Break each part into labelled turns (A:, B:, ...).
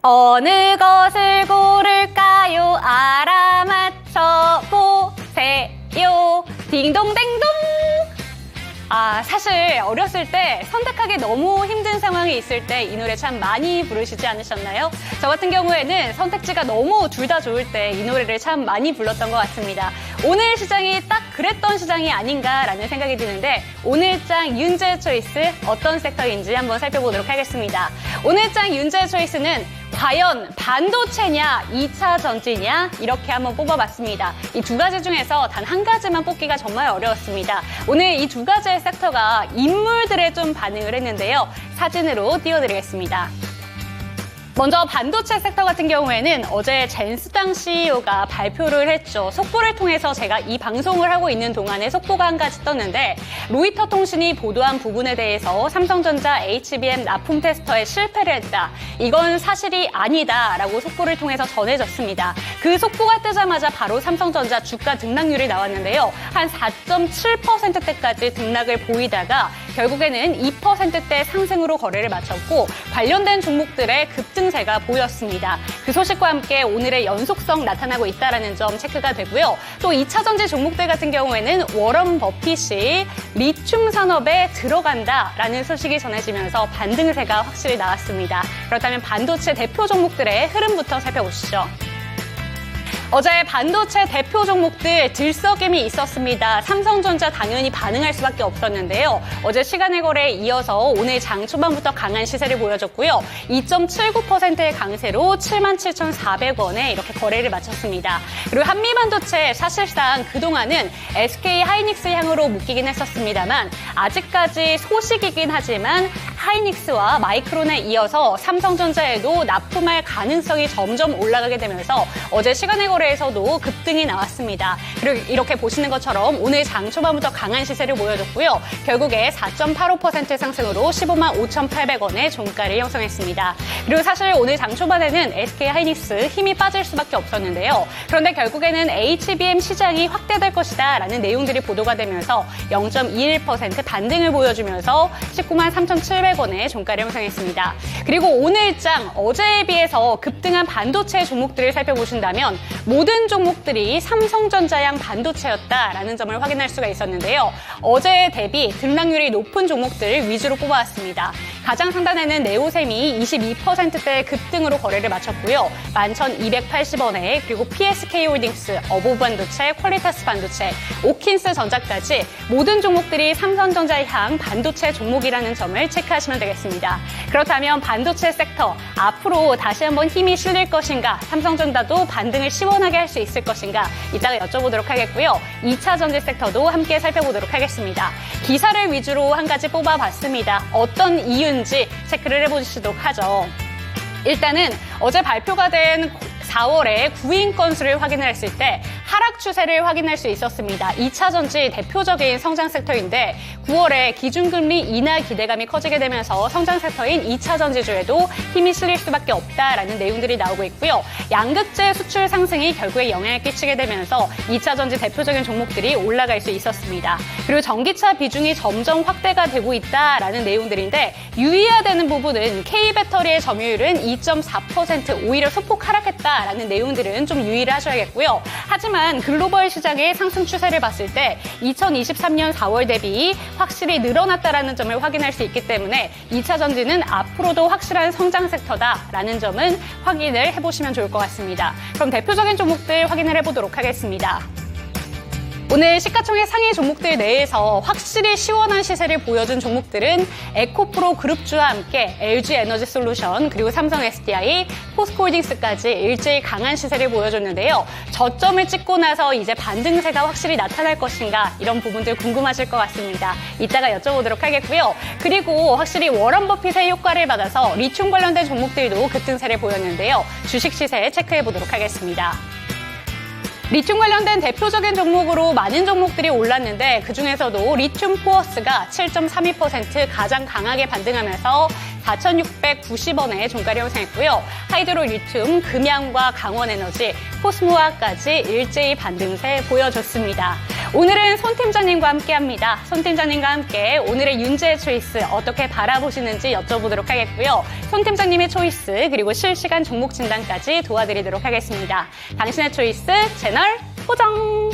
A: 어느 것을 고를까요? 알아맞혀 보세요. 딩동댕동. 사실 어렸을 때 선택하기 너무 힘든 상황이 있을 때 이 노래 참 많이 부르시지 않으셨나요? 저 같은 경우에는 선택지가 너무 둘 다 좋을 때 이 노래를 참 많이 불렀던 것 같습니다. 오늘 시장이 딱 그랬던 시장이 아닌가라는 생각이 드는데 오늘 장 윤재의 초이스 어떤 섹터인지 한번 살펴보도록 하겠습니다. 오늘 장 윤재의 초이스는 과연 반도체냐, 2차 전지냐 이렇게 한번 뽑아봤습니다. 이 두 가지 중에서 단 한 가지만 뽑기가 정말 어려웠습니다. 오늘 이 두 가지의 섹터가 인물들에 좀 반응을 했는데요. 사진으로 띄워드리겠습니다. 먼저 반도체 섹터 같은 경우에는 어제 젠스당 CEO가 발표를 했죠. 속보를 통해서 제가 이 방송을 하고 있는 동안에 속보가 한 가지 떴는데 로이터 통신이 보도한 부분에 대해서 삼성전자 HBM 납품 테스터에 실패를 했다. 이건 사실이 아니다라고 속보를 통해서 전해졌습니다. 그 속보가 뜨자마자 바로 삼성전자 주가 등락률이 나왔는데요. 한 4.7%대까지 등락을 보이다가 결국에는 2%대 상승으로 거래를 마쳤고 관련된 종목들의 급등세가 보였습니다. 그 소식과 함께 오늘의 연속성 나타나고 있다는 점 체크가 되고요. 또 2차 전지 종목들 같은 경우에는 워런 버핏이 리튬 산업에 들어간다라는 소식이 전해지면서 반등세가 확실히 나왔습니다. 그렇다면 반도체 대표 종목들의 흐름부터 살펴보시죠. 어제 반도체 대표 종목들 들썩임이 있었습니다. 삼성전자 당연히 반응할 수밖에 없었는데요. 어제 시간의 거래에 이어서 오늘 장 초반부터 강한 시세를 보여줬고요. 2.79%의 강세로 77,400원에 이렇게 거래를 마쳤습니다. 그리고 한미반도체 사실상 그동안은 SK 하이닉스 향으로 묶이긴 했었습니다만 아직까지 소식이긴 하지만 하이닉스와 마이크론에 이어서 삼성전자에도 납품할 가능성이 점점 올라가게 되면서 어제 시간의 거래에서도 급등이 나왔습니다. 그리고 이렇게 보시는 것처럼 오늘 장 초반부터 강한 시세를 보여줬고요. 결국에 4.85% 상승으로 15만 5,800원의 종가를 형성했습니다. 그리고 사실 오늘 장 초반에는 SK 하이닉스 힘이 빠질 수밖에 없었는데요. 그런데 결국에는 HBM 시장이 확대될 것이다 라는 내용들이 보도가 되면서 0.21% 반등을 보여주면서 19만 3,700원의 종가를 형성했습니다. 그리고 오늘 장 어제에 비해서 급등한 반도체 종목들을 살펴보신다면 모든 종목들이 삼성전자양 반도체였다라는 점을 확인할 수가 있었는데요. 어제 대비 등락률이 높은 종목들 위주로 뽑아왔습니다. 가장 상단에는 네오셈이 22%대 급등으로 거래를 마쳤고요. 11,280원에 그리고 PSK홀딩스, 어보반도체, 퀄리타스 반도체, 오킨스 전자까지 모든 종목들이 삼성전자향 반도체 종목이라는 점을 체크하시면 되겠습니다. 그렇다면 반도체 섹터 앞으로 다시 한번 힘이 실릴 것인가, 삼성전자도 반등을 시원하게 할 수 있을 것인가 이따가 여쭤보도록 하겠고요. 2차 전지 섹터도 함께 살펴보도록 하겠습니다. 기사를 위주로 한 가지 뽑아봤습니다. 어떤 이유인지 체크를 해보시도록 하죠. 일단은 어제 발표가 된 4월에 구인 건수를 확인을 했을 때 하락 추세를 확인할 수 있었습니다. 2차 전지 대표적인 성장 섹터인데 9월에 기준금리 인하 기대감이 커지게 되면서 성장 섹터인 2차 전지주에도 힘이 실릴 수밖에 없다라는 내용들이 나오고 있고요. 양극재 수출 상승이 결국에 영향을 끼치게 되면서 2차 전지 대표적인 종목들이 올라갈 수 있었습니다. 그리고 전기차 비중이 점점 확대가 되고 있다라는 내용들인데 유의해야 되는 부분은 K배터리의 점유율은 2.4% 오히려 소폭 하락했다 라는 내용들은 좀 유의를 하셔야겠고요. 하지만 글로벌 시장의 상승 추세를 봤을 때 2023년 4월 대비 확실히 늘어났다라는 점을 확인할 수 있기 때문에 2차 전지는 앞으로도 확실한 성장 섹터다라는 점은 확인을 해보시면 좋을 것 같습니다. 그럼 대표적인 종목들 확인을 해보도록 하겠습니다. 오늘 시가총액 상위 종목들 내에서 확실히 시원한 시세를 보여준 종목들은 에코프로 그룹주와 함께 LG에너지솔루션 그리고 삼성 SDI, 포스코홀딩스까지 일제히 강한 시세를 보여줬는데요. 저점을 찍고 나서 이제 반등세가 확실히 나타날 것인가 이런 부분들 궁금하실 것 같습니다. 이따가 여쭤보도록 하겠고요. 그리고 확실히 워런 버핏의 효과를 받아서 리튬 관련된 종목들도 급등세를 보였는데요. 주식 시세 체크해보도록 하겠습니다. 리튬 관련된 대표적인 종목으로 많은 종목들이 올랐는데 그중에서도 리튬 포어스가 7.32% 가장 강하게 반등하면서 4,690원에 종가를 형성했고요. 하이드로 리튬, 금양과 강원에너지, 코스모아까지 일제히 반등세 보여줬습니다. 오늘은 손 팀장님과 함께합니다. 손 팀장님과 함께 오늘의 윤재의 초이스 어떻게 바라보시는지 여쭤보도록 하겠고요. 손 팀장님의 초이스 그리고 실시간 종목 진단까지 도와드리도록 하겠습니다. 당신의 초이스 채널 고정!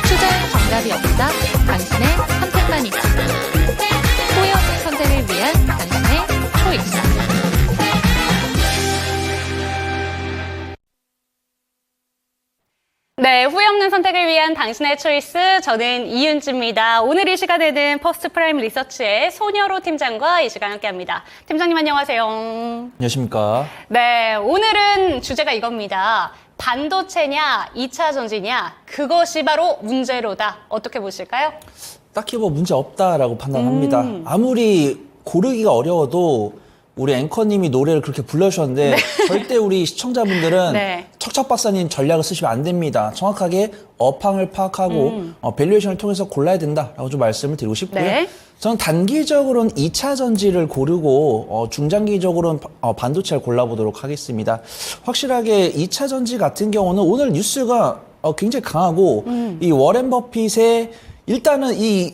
B: 투자엔 정답이 없다. 당신의 선택만 있다. 후회 없는 선택을 위한 당신의 초이스.
A: 네, 후회 없는 선택을 위한 당신의 초이스, 저는 이윤지입니다. 오늘 이 시간에는 퍼스트 프라임 리서치의 손여로 팀장과 이 시간 함께합니다. 팀장님 안녕하세요.
C: 안녕하십니까.
A: 네, 오늘은 주제가 이겁니다. 반도체냐, 2차 전지냐, 그것이 바로 문제로다. 어떻게 보실까요?
C: 딱히 뭐 문제 없다라고 판단합니다. 아무리 고르기가 어려워도 우리 앵커님이 노래를 그렇게 불러주셨는데 절대 우리 시청자분들은
A: 네.
C: 척척 박사님 전략을 쓰시면 안 됩니다. 정확하게 업황을 파악하고 밸류에이션을 통해서 골라야 된다라고 좀 말씀을 드리고 싶고요.
A: 네.
C: 저는 단기적으로는 2차 전지를 고르고 중장기적으로는 반도체를 골라보도록 하겠습니다. 확실하게 2차 전지 같은 경우는 오늘 뉴스가 굉장히 강하고 이 워렌 버핏의 일단은 이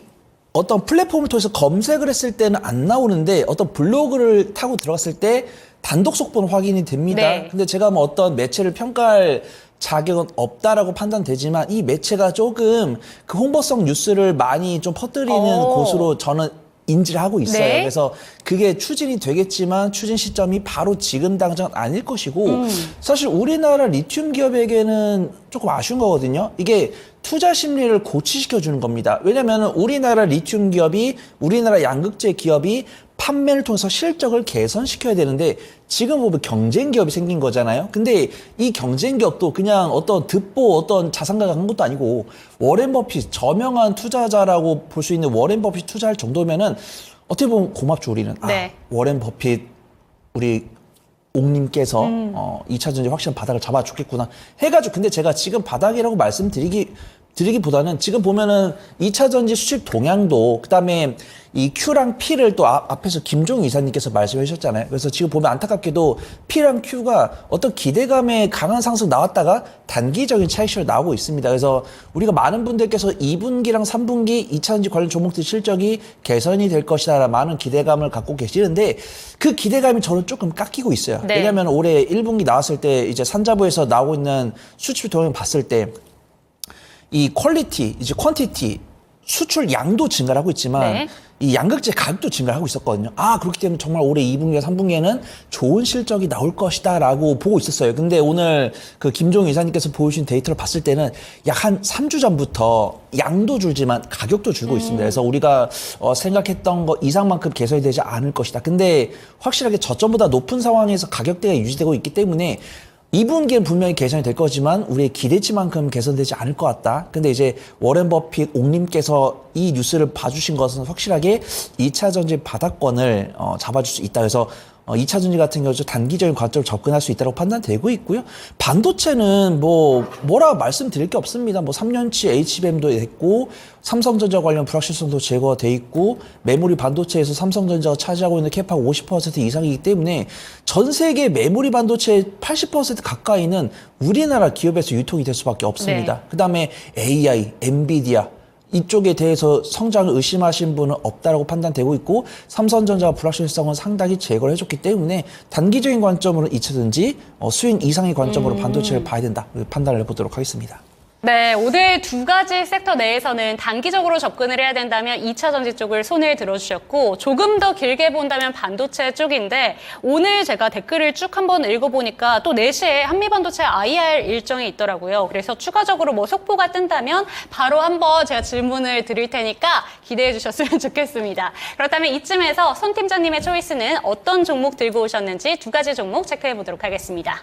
C: 어떤 플랫폼을 통해서 검색을 했을 때는 안 나오는데 어떤 블로그를 타고 들어갔을 때 단독 속보는 확인이 됩니다.
A: 네.
C: 근데 제가 뭐 어떤 매체를 평가할 자격은 없다라고 판단되지만 이 매체가 조금 그 홍보성 뉴스를 많이 좀 퍼뜨리는 곳으로 저는 인지를 하고 있어요.
A: 네.
C: 그래서 그게 추진이 되겠지만 추진 시점이 바로 지금 당장 아닐 것이고 사실 우리나라 리튬 기업에게는 조금 아쉬운 거거든요. 이게 투자 심리를 고취시켜 주는 겁니다. 왜냐하면 우리나라 리튬 기업이 우리나라 양극재 기업이 판매를 통해서 실적을 개선시켜야 되는데 지금 보면 경쟁 기업이 생긴 거잖아요. 근데 이 경쟁 기업도 그냥 어떤 듣보 어떤 자산가가 한 것도 아니고 워렌 버핏 저명한 투자자라고 볼 수 있는 워렌 버핏 투자할 정도면은 어떻게 보면 고맙죠 우리는.
A: 네.
C: 워렌 버핏 우리 옥님께서 2차 전지 확실한 바닥을 잡아줬겠구나 해가지고 근데 제가 지금 바닥이라고 말씀드리기보다는 지금 보면은 2차 전지 수출 동향도 그다음에 이 Q랑 P를 또 앞에서 김종희 이사님께서 말씀해 주셨잖아요. 그래서 지금 보면 안타깝게도 P랑 Q가 어떤 기대감에 강한 상승 나왔다가 단기적인 차익실로 나오고 있습니다. 그래서 우리가 많은 분들께서 2분기랑 3분기 2차 전지 관련 종목들 실적이 개선이 될 것이다라는 많은 기대감을 갖고 계시는데 그 기대감이 저는 조금 깎이고 있어요.
A: 네.
C: 왜냐하면 올해 1분기 나왔을 때 이제 산자부에서 나오고 있는 수출 동향 봤을 때 이 퀄리티, 이제 퀀티티, 수출 양도 증가를 하고 있지만
A: 네.
C: 이 양극재 가격도 증가를 하고 있었거든요. 그렇기 때문에 정말 올해 2분기와 3분기에는 좋은 실적이 나올 것이다 라고 보고 있었어요. 근데 오늘 그 김종희 이사님께서 보여주신 데이터를 봤을 때는 약 한 3주 전부터 양도 줄지만 가격도 줄고 있습니다. 그래서 우리가 생각했던 것 이상만큼 개선이 되지 않을 것이다. 근데 확실하게 저점보다 높은 상황에서 가격대가 유지되고 있기 때문에 2분기엔 분명히 개선이 될 거지만 우리의 기대치만큼 개선되지 않을 것 같다. 근데 이제 워렌 버핏 옥님께서 이 뉴스를 봐주신 것은 확실하게 2차 전지 바닥권을 잡아줄 수 있다. 그래서 2차 전지 같은 경우 단기적인 관점으로 접근할 수 있다고 판단되고 있고요. 반도체는 뭐라 말씀드릴 게 없습니다. 3년치 HBM도 됐고 삼성전자 관련 불확실성도 제거돼 있고 메모리 반도체에서 삼성전자가 차지하고 있는 캐파가 50% 이상이기 때문에 전 세계 메모리 반도체의 80% 가까이는 우리나라 기업에서 유통이 될 수밖에 없습니다.
A: 네.
C: 그다음에 AI, 엔비디아 이쪽에 대해서 성장을 의심하신 분은 없다라고 판단되고 있고 삼성전자가 불확실성은 상당히 제거를 해줬기 때문에 단기적인 관점으로 2차전지 수익 이상의 관점으로 반도체를 봐야 된다 판단을 해보도록 하겠습니다.
A: 네, 오늘 두 가지 섹터 내에서는 단기적으로 접근을 해야 된다면 2차 전지 쪽을 손을 들어주셨고 조금 더 길게 본다면 반도체 쪽인데 오늘 제가 댓글을 쭉 한번 읽어보니까 또 4시에 한미반도체 IR 일정이 있더라고요. 그래서 추가적으로 속보가 뜬다면 바로 한번 제가 질문을 드릴 테니까 기대해 주셨으면 좋겠습니다. 그렇다면 이쯤에서 손 팀장님의 초이스는 어떤 종목 들고 오셨는지 두 가지 종목 체크해 보도록 하겠습니다.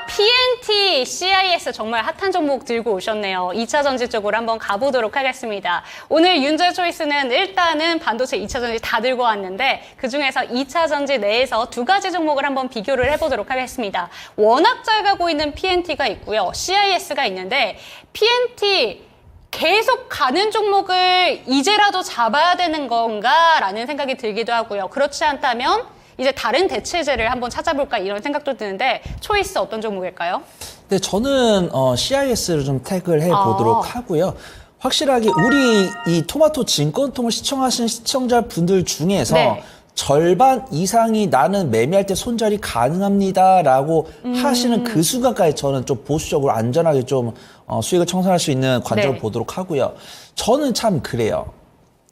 A: PNT, CIS 정말 핫한 종목 들고 오셨네요. 2차 전지 쪽으로 한번 가보도록 하겠습니다. 오늘 윤재 초이스는 일단은 반도체 2차 전지 다 들고 왔는데 그중에서 2차 전지 내에서 두 가지 종목을 한번 비교를 해보도록 하겠습니다. 워낙 잘 가고 있는 PNT가 있고요. CIS가 있는데 PNT 계속 가는 종목을 이제라도 잡아야 되는 건가라는 생각이 들기도 하고요. 그렇지 않다면 이제 다른 대체제를 한번 찾아볼까 이런 생각도 드는데 초이스 어떤 종목일까요?
C: 네, 저는 CIS를 좀 태그를 해보도록 하고요. 확실하게 우리 이 토마토 진권통을 시청하신 시청자분들 중에서
A: 네.
C: 절반 이상이 나는 매매할 때 손절이 가능합니다라고 하시는 그 순간까지 저는 좀 보수적으로 안전하게 좀 수익을 청산할 수 있는 관점을
A: 네. 보도록
C: 보도록 하고요. 저는 참 그래요.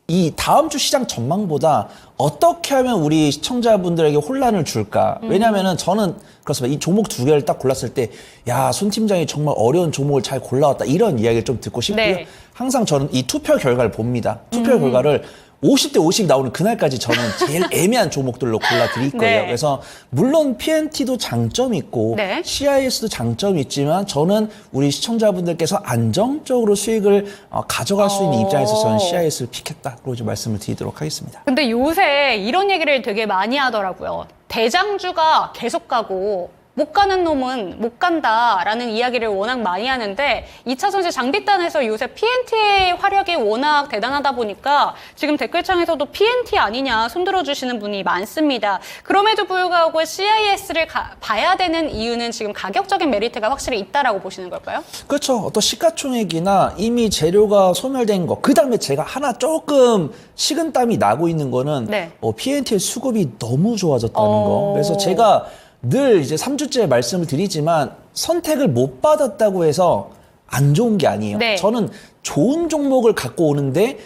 C: 이 다음 주 시장 전망보다 어떻게 하면 우리 시청자분들에게 혼란을 줄까? 왜냐면은 저는 그렇습니다. 이 종목 두 개를 딱 골랐을 때, 야, 손 팀장이 정말 어려운 종목을 잘 골라왔다. 이런 이야기를 좀 듣고 싶고요.
A: 네.
C: 항상 저는 이 투표 결과를 봅니다. 투표 결과를 50대 50 나오는 그날까지 저는 제일 애매한 종목들로 골라드릴 거예요.
A: 네.
C: 그래서 물론 PNT도 장점이 있고
A: 네.
C: CIS도 장점이 있지만 저는 우리 시청자분들께서 안정적으로 수익을 가져갈 수 있는 입장에서 저는 CIS를 픽했다고 좀 말씀을 드리도록 하겠습니다.
A: 근데 요새 이런 얘기를 되게 많이 하더라고요. 대장주가 계속 가고 못 가는 놈은 못 간다라는 이야기를 워낙 많이 하는데 2차 전지 장비단에서 요새 PNT의 화력이 워낙 대단하다 보니까 지금 댓글창에서도 PNT 아니냐 손들어 주시는 분이 많습니다. 그럼에도 불구하고 CIS를 봐야 되는 이유는 지금 가격적인 메리트가 확실히 있다라고 보시는 걸까요?
C: 그렇죠. 어떤 시가총액이나 이미 재료가 소멸된 거, 그 다음에 제가 하나 조금 식은땀이 나고 있는 거는
A: 네.
C: PNT의 수급이 너무 좋아졌다는 거. 그래서 제가 늘 이제 3주째 말씀을 드리지만 선택을 못 받았다고 해서 안 좋은 게 아니에요.
A: 네.
C: 저는 좋은 종목을 갖고 오는데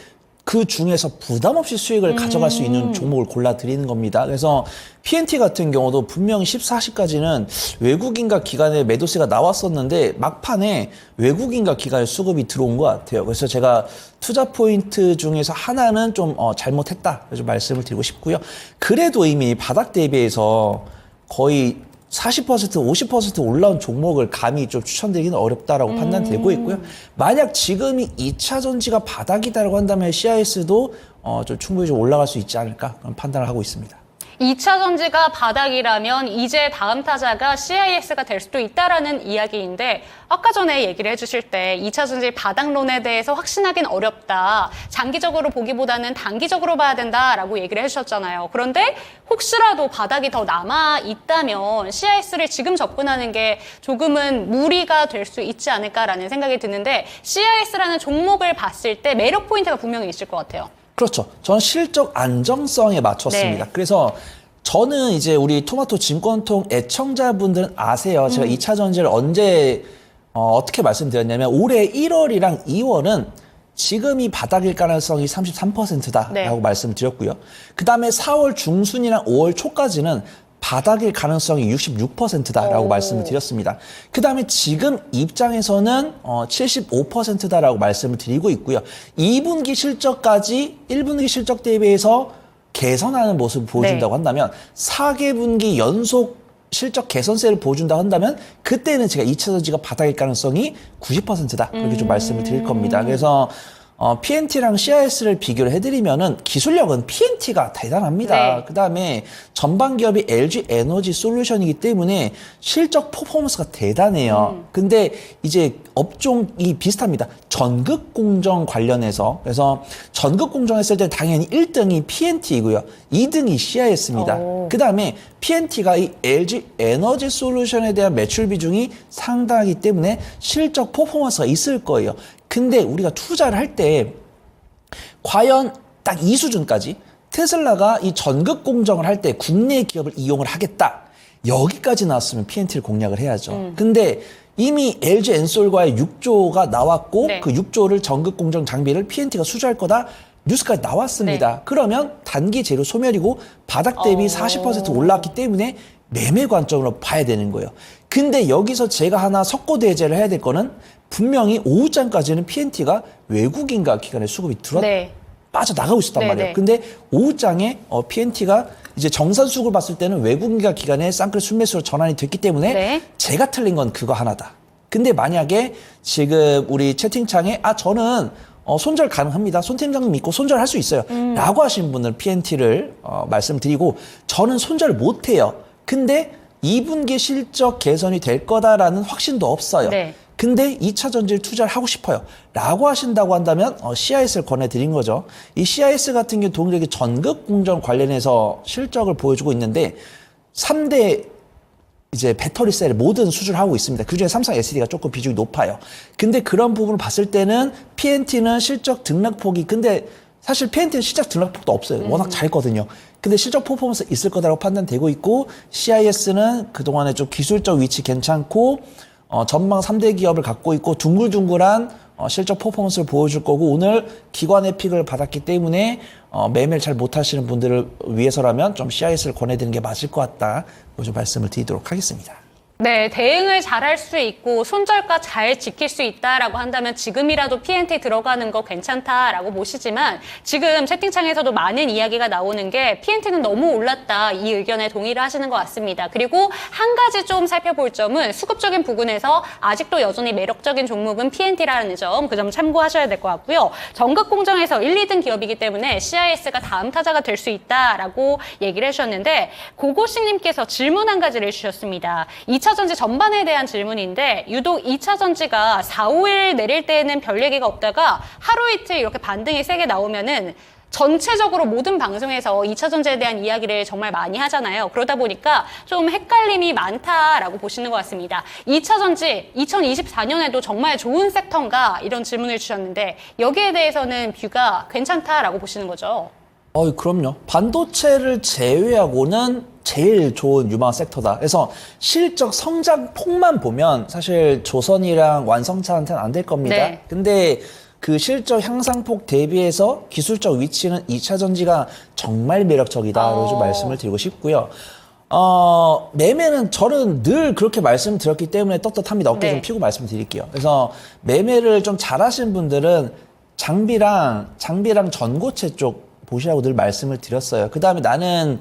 C: 그 중에서 부담 없이 수익을 가져갈 수 있는 종목을 골라드리는 겁니다. 그래서 PNT 같은 경우도 분명히 14시까지는 외국인과 기관의 매도세가 나왔었는데 막판에 외국인과 기관의 수급이 들어온 것 같아요. 그래서 제가 투자 포인트 중에서 하나는 좀 잘못했다. 그래서 말씀을 드리고 싶고요. 그래도 이미 바닥 대비해서 거의 40%, 50% 올라온 종목을 감히 좀 추천드리기는 어렵다라고 판단되고 있고요. 만약 지금이 2차 전지가 바닥이다라고 한다면 CIS도 좀 충분히 좀 올라갈 수 있지 않을까 그런 판단을 하고 있습니다.
A: 2차 전지가 바닥이라면 이제 다음 타자가 CIS가 될 수도 있다라는 이야기인데 아까 전에 얘기를 해주실 때 2차 전지 바닥론에 대해서 확신하긴 어렵다. 장기적으로 보기보다는 단기적으로 봐야 된다라고 얘기를 해주셨잖아요. 그런데 혹시라도 바닥이 더 남아 있다면 CIS를 지금 접근하는 게 조금은 무리가 될 수 있지 않을까라는 생각이 드는데 CIS라는 종목을 봤을 때 매력 포인트가 분명히 있을 것 같아요.
C: 그렇죠. 저는 실적 안정성에 맞췄습니다.
A: 네.
C: 그래서 저는 이제 우리 토마토 진권통 애청자분들은 아세요. 제가 2차 전지를 언제 어떻게 말씀드렸냐면 올해 1월이랑 2월은 지금이 바닥일 가능성이 33%다라고
A: 네.
C: 말씀을 드렸고요. 그 다음에 4월 중순이랑 5월 초까지는 바닥일 가능성이 66%다라고 말씀을 드렸습니다. 그 다음에 지금 입장에서는 75%다라고 말씀을 드리고 있고요. 2분기 실적까지 1분기 실적 대비해서 개선하는 모습을 보여준다고
A: 네.
C: 한다면 4개분기 연속 실적 개선세를 보여준다 한다면 그때는 제가 2차전지가 바닥일 가능성이 90%다. 그렇게 좀 말씀을 드릴 겁니다. 그래서 PNT랑 CIS를 비교를 해드리면은 기술력은 PNT가 대단합니다.
A: 네.
C: 그 다음에 전방 기업이 LG 에너지 솔루션이기 때문에 실적 퍼포먼스가 대단해요. 근데 이제 업종이 비슷합니다. 전극 공정 관련해서. 그래서 전극 공정 했을 때 당연히 1등이 PNT이고요. 2등이 CIS입니다. 그 다음에 PNT가 이 LG 에너지 솔루션에 대한 매출 비중이 상당하기 때문에 실적 퍼포먼스가 있을 거예요. 근데 우리가 투자를 할 때 과연 딱 이 수준까지 테슬라가 이 전극 공정을 할 때 국내 기업을 이용을 하겠다. 여기까지 나왔으면 PNT를 공략을 해야죠. 근데 이미 LG 엔솔과의 6조가 나왔고
A: 네.
C: 그 6조를 전극 공정 장비를 PNT가 수주할 거다. 뉴스까지 나왔습니다.
A: 네.
C: 그러면 단기 재료 소멸이고 바닥 대비 40% 올라왔기 때문에 매매 관점으로 봐야 되는 거예요. 근데 여기서 제가 하나 석고대죄를 해야 될 거는 분명히 오후장까지는 PNT가 외국인과 기관의 수급이
A: 네.
C: 빠져나가고 있었단
A: 네,
C: 말이에요.
A: 네.
C: 근데 오후장에 PNT가 이제 정산 수급을 봤을 때는 외국인과 기관의 쌍끌 순매수로 전환이 됐기 때문에
A: 네.
C: 제가 틀린 건 그거 하나다. 근데 만약에 지금 우리 채팅창에 저는 손절 가능합니다. 손 팀장님 믿고 손절할 수 있어요. 라고 하신 분은 PNT를 말씀드리고 저는 손절 못해요. 근데 2분기 실적 개선이 될 거다라는 확신도 없어요.
A: 네.
C: 근데 2차 전지를 투자를 하고 싶어요. 라고 하신다고 한다면 CIS를 권해드린 거죠. 이 CIS 같은 경우 동일하게 전극 공정 관련해서 실적을 보여주고 있는데 3대 이제 배터리 셀 모든 수주를 하고 있습니다. 그중에 삼성 SD가 조금 비중이 높아요. 근데 그런 부분을 봤을 때는 PNT는 실적 등락폭이 근데 사실 PNT는 실적 등락폭도 없어요. 워낙 잘거든요. 근데 실적 퍼포먼스 있을 거다라고 판단되고 있고 CIS는 그동안에 좀 기술적 위치 괜찮고 전망 3대 기업을 갖고 있고 둥글둥글한 실적 퍼포먼스를 보여줄 거고 오늘 기관의 픽을 받았기 때문에 매매를 잘 못하시는 분들을 위해서라면 좀 CIS를 권해드리는 게 맞을 것 같다. 좀 말씀을 드리도록 하겠습니다.
A: 네, 대응을 잘할 수 있고 손절가 잘 지킬 수 있다라고 한다면 지금이라도 PNT 들어가는 거 괜찮다라고 보시지만 지금 채팅창에서도 많은 이야기가 나오는 게 PNT는 너무 올랐다 이 의견에 동의를 하시는 것 같습니다. 그리고 한 가지 좀 살펴볼 점은 수급적인 부분에서 아직도 여전히 매력적인 종목은 PNT라는 점, 그 점 참고하셔야 될 것 같고요. 전극 공정에서 1, 2등 기업이기 때문에 CIS가 다음 타자가 될 수 있다라고 얘기를 해주셨는데 고고씨님께서 질문 한 가지를 주셨습니다. 2차전지 전반에 대한 질문인데 유독 2차전지가 4, 5일 내릴 때는 별 얘기가 없다가 하루 이틀 이렇게 반등이 세게 나오면은 전체적으로 모든 방송에서 2차전지에 대한 이야기를 정말 많이 하잖아요. 그러다 보니까 좀 헷갈림이 많다라고 보시는 것 같습니다. 2차전지 2024년에도 정말 좋은 섹터인가 이런 질문을 주셨는데 여기에 대해서는 뷰가 괜찮다라고 보시는 거죠.
C: 그럼요. 반도체를 제외하고는 제일 좋은 유망 섹터다. 그래서 실적 성장폭만 보면 사실 조선이랑 완성차한테는 안 될 겁니다.
A: 네.
C: 근데 그 실적 향상폭 대비해서 기술적 위치는 2차 전지가 정말 매력적이다라고 좀 말씀을 드리고 싶고요. 매매는 저는 늘 그렇게 말씀드렸기 때문에 떳떳합니다. 어깨 좀 피고 말씀드릴게요. 그래서 매매를 좀 잘하신 분들은 장비랑 전고체 쪽 보시라고 늘 말씀을 드렸어요. 그 다음에 나는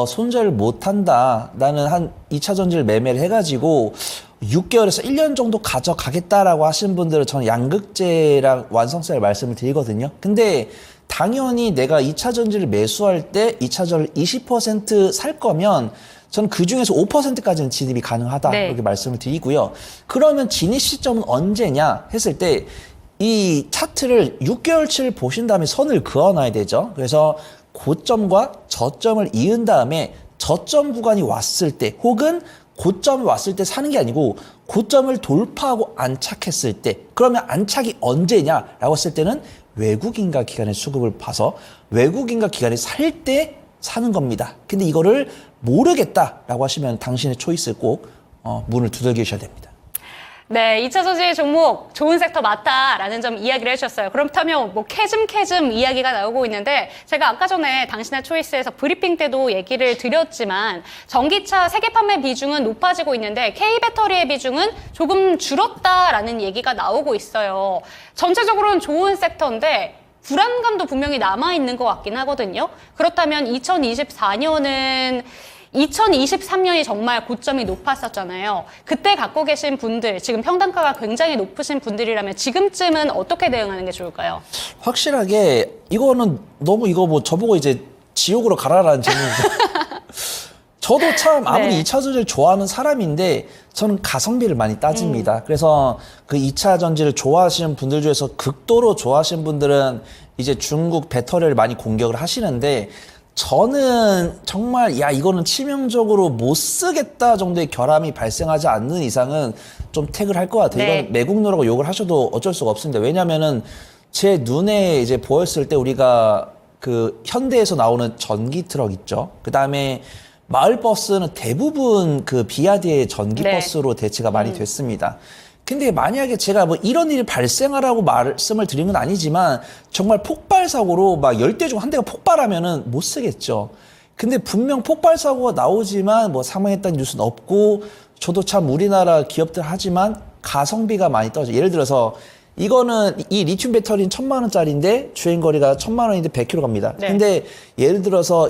C: 손절을 못한다. 나는 한 2차 전지를 매매를 해가지고 6개월에서 1년 정도 가져가겠다라고 하신 분들은 저는 양극재랑 완성세를 말씀을 드리거든요. 근데 당연히 내가 2차 전지를 매수할 때 2차 전지를 20% 살 거면 저는 그 중에서 5%까지는 진입이 가능하다.
A: 네.
C: 이렇게 말씀을 드리고요. 그러면 진입 시점은 언제냐 했을 때 이 차트를 6개월치를 보신 다음에 선을 그어놔야 되죠. 그래서 고점과 저점을 이은 다음에 저점 구간이 왔을 때 혹은 고점이 왔을 때 사는 게 아니고 고점을 돌파하고 안착했을 때 그러면 안착이 언제냐라고 했을 때는 외국인과 기관의 수급을 봐서 외국인과 기관이 살 때 사는 겁니다. 근데 이거를 모르겠다라고 하시면 당신의 초이스 꼭 문을 두들기셔야 됩니다.
A: 네, 2차 전지 종목 좋은 섹터 맞다라는 점 이야기를 해주셨어요. 그렇다면 뭐 캐즘 이야기가 나오고 있는데 제가 아까 전에 당신의 초이스에서 브리핑 때도 얘기를 드렸지만 전기차 세계 판매 비중은 높아지고 있는데 K배터리의 비중은 조금 줄었다라는 얘기가 나오고 있어요. 전체적으로는 좋은 섹터인데 불안감도 분명히 남아있는 것 같긴 하거든요. 그렇다면 2024년은 2023년이 정말 고점이 높았었잖아요. 그때 갖고 계신 분들, 지금 평단가가 굉장히 높으신 분들이라면 지금쯤은 어떻게 대응하는 게 좋을까요?
C: 확실하게 이거는 너무 이거 뭐 저보고 이제 지옥으로 가라라는 질문인데 저도 참 아무리
A: 네.
C: 2차 전지를 좋아하는 사람인데 저는 가성비를 많이 따집니다. 그래서 그 2차 전지를 좋아하시는 분들 중에서 극도로 좋아하시는 분들은 이제 중국 배터리를 많이 공격을 하시는데 저는 정말 야 이거는 치명적으로 못 쓰겠다 정도의 결함이 발생하지 않는 이상은 좀 택을 할 것 같아요.
A: 네.
C: 이건 매국노라고 욕을 하셔도 어쩔 수가 없습니다. 왜냐면은 제 눈에 이제 보였을 때 우리가 그 현대에서 나오는 전기 트럭 있죠. 그 다음에 마을버스는 대부분 그 비아디의 전기버스로 대체가 많이 됐습니다. 근데 만약에 제가 뭐 이런 일이 발생하라고 말씀을 드린 건 아니지만 정말 폭발 사고로 막 10대 중 한 대가 폭발하면은 못 쓰겠죠. 근데 분명 폭발 사고가 나오지만 뭐 사망했다는 뉴스는 없고 저도 참 우리나라 기업들 하지만 가성비가 많이 떨어져요. 예를 들어서 이거는 이 리튬 배터리는 1,000만 원짜리인데 주행 거리가 1,000만 원인데 100km 갑니다.
A: 네.
C: 근데 예를 들어서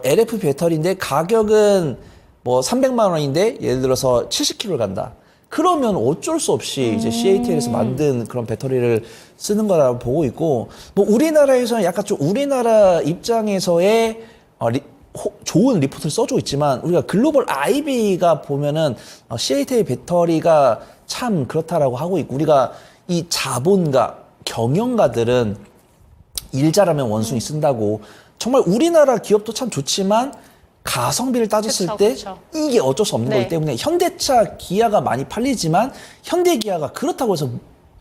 C: LFP 배터리인데 가격은 뭐 300만 원인데 예를 들어서 70km를 간다. 그러면 어쩔 수 없이 이제 CATL에서 만든 그런 배터리를 쓰는 거라고 보고 있고, 뭐 우리나라에서는 약간 좀 우리나라 입장에서의 좋은 리포트를 써주고 있지만 우리가 글로벌 IB가 보면은 CATL 배터리가 참 그렇다라고 하고 있고, 우리가 이 자본가 경영가들은 일 잘하면 원숭이 쓴다고, 정말 우리나라 기업도 참 좋지만 가성비를 따졌을
A: 그쵸,
C: 때
A: 그쵸.
C: 이게 어쩔 수 없는
A: 네.
C: 거기 때문에 현대차, 기아가 많이 팔리지만 현대기아가 그렇다고 해서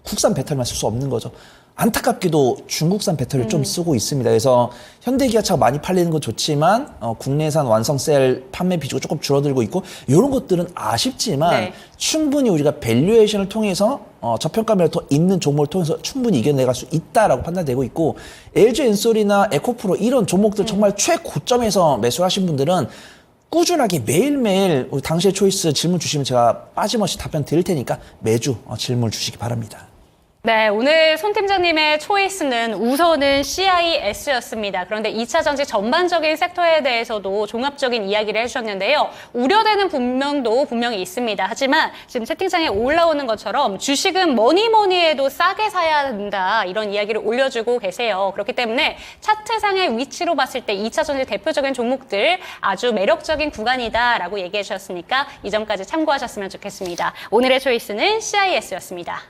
C: 국산 배터리만 쓸 수 없는 거죠. 안타깝게도 중국산 배터리를 좀 쓰고 있습니다. 그래서 현대기아차가 많이 팔리는 건 좋지만 국내산 완성셀 판매 비중이 조금 줄어들고 있고, 이런 것들은 아쉽지만
A: 네.
C: 충분히 우리가 밸류에이션을 통해서 저평가매를 더 있는 종목을 통해서 충분히 이겨내갈 수 있다라고 판단되고 있고, LG 엔솔이나 에코프로 이런 종목들 정말 최고점에서 매수하신 분들은 꾸준하게 매일매일 우리 당시의 초이스 질문 주시면 제가 빠짐없이 답변 드릴 테니까 매주 질문 주시기 바랍니다.
A: 네, 오늘 손 팀장님의 초이스는 우선은 CIS였습니다. 그런데 2차 전지 전반적인 섹터에 대해서도 종합적인 이야기를 해주셨는데요. 우려되는 분명도 분명히 있습니다. 하지만 지금 채팅창에 올라오는 것처럼 주식은 뭐니 해도 싸게 사야 된다, 이런 이야기를 올려주고 계세요. 그렇기 때문에 차트상의 위치로 봤을 때 2차 전지 대표적인 종목들 아주 매력적인 구간이다라고 얘기해 주셨으니까 이 점까지 참고하셨으면 좋겠습니다. 오늘의 초이스는 CIS였습니다.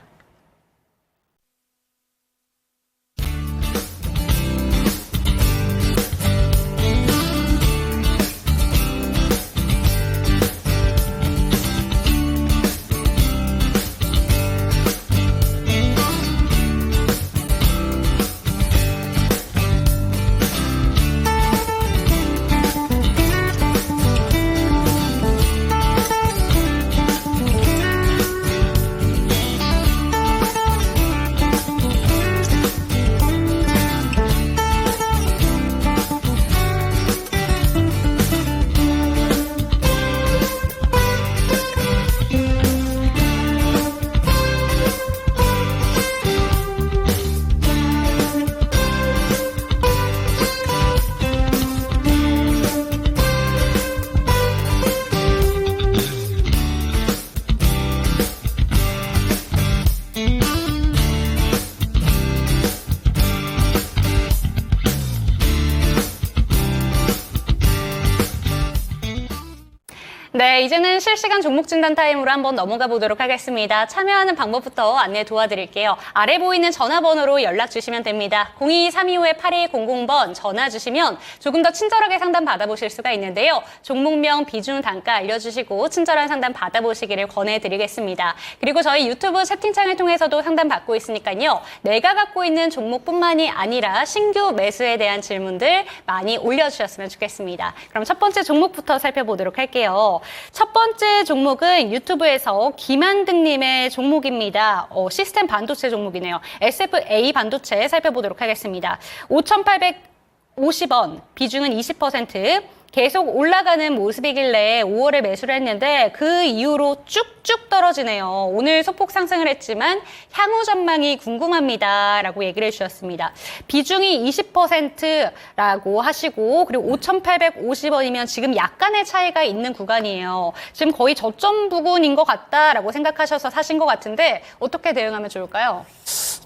A: 네, 이제는 실시간 종목 진단 타임으로 한번 넘어가 보도록 하겠습니다. 참여하는 방법부터 안내 도와드릴게요. 아래 보이는 전화번호로 연락 주시면 됩니다. 02-325-8100번 전화 주시면 조금 더 친절하게 상담 받아보실 수가 있는데요. 종목명, 비중, 단가 알려주시고 친절한 상담 받아보시기를 권해드리겠습니다. 그리고 저희 유튜브 채팅창을 통해서도 상담 받고 있으니까요. 내가 갖고 있는 종목뿐만이 아니라 신규 매수에 대한 질문들 많이 올려주셨으면 좋겠습니다. 그럼 첫 번째 종목부터 살펴보도록 할게요. 첫 번째 종목은 유튜브에서 김한등님의 종목입니다. 시스템 반도체 종목이네요. SFA 반도체 살펴보도록 하겠습니다. 5,850원, 비중은 20%, 계속 올라가는 모습이길래 5월에 매수를 했는데 그 이후로 쭉쭉 떨어지네요. 오늘 소폭 상승을 했지만 향후 전망이 궁금합니다라고 얘기를 해주셨습니다. 비중이 20%라고 하시고 그리고 5,850원이면 지금 약간의 차이가 있는 구간이에요. 지금 거의 저점 부근인 것 같다라고 생각하셔서 사신 것 같은데 어떻게 대응하면 좋을까요?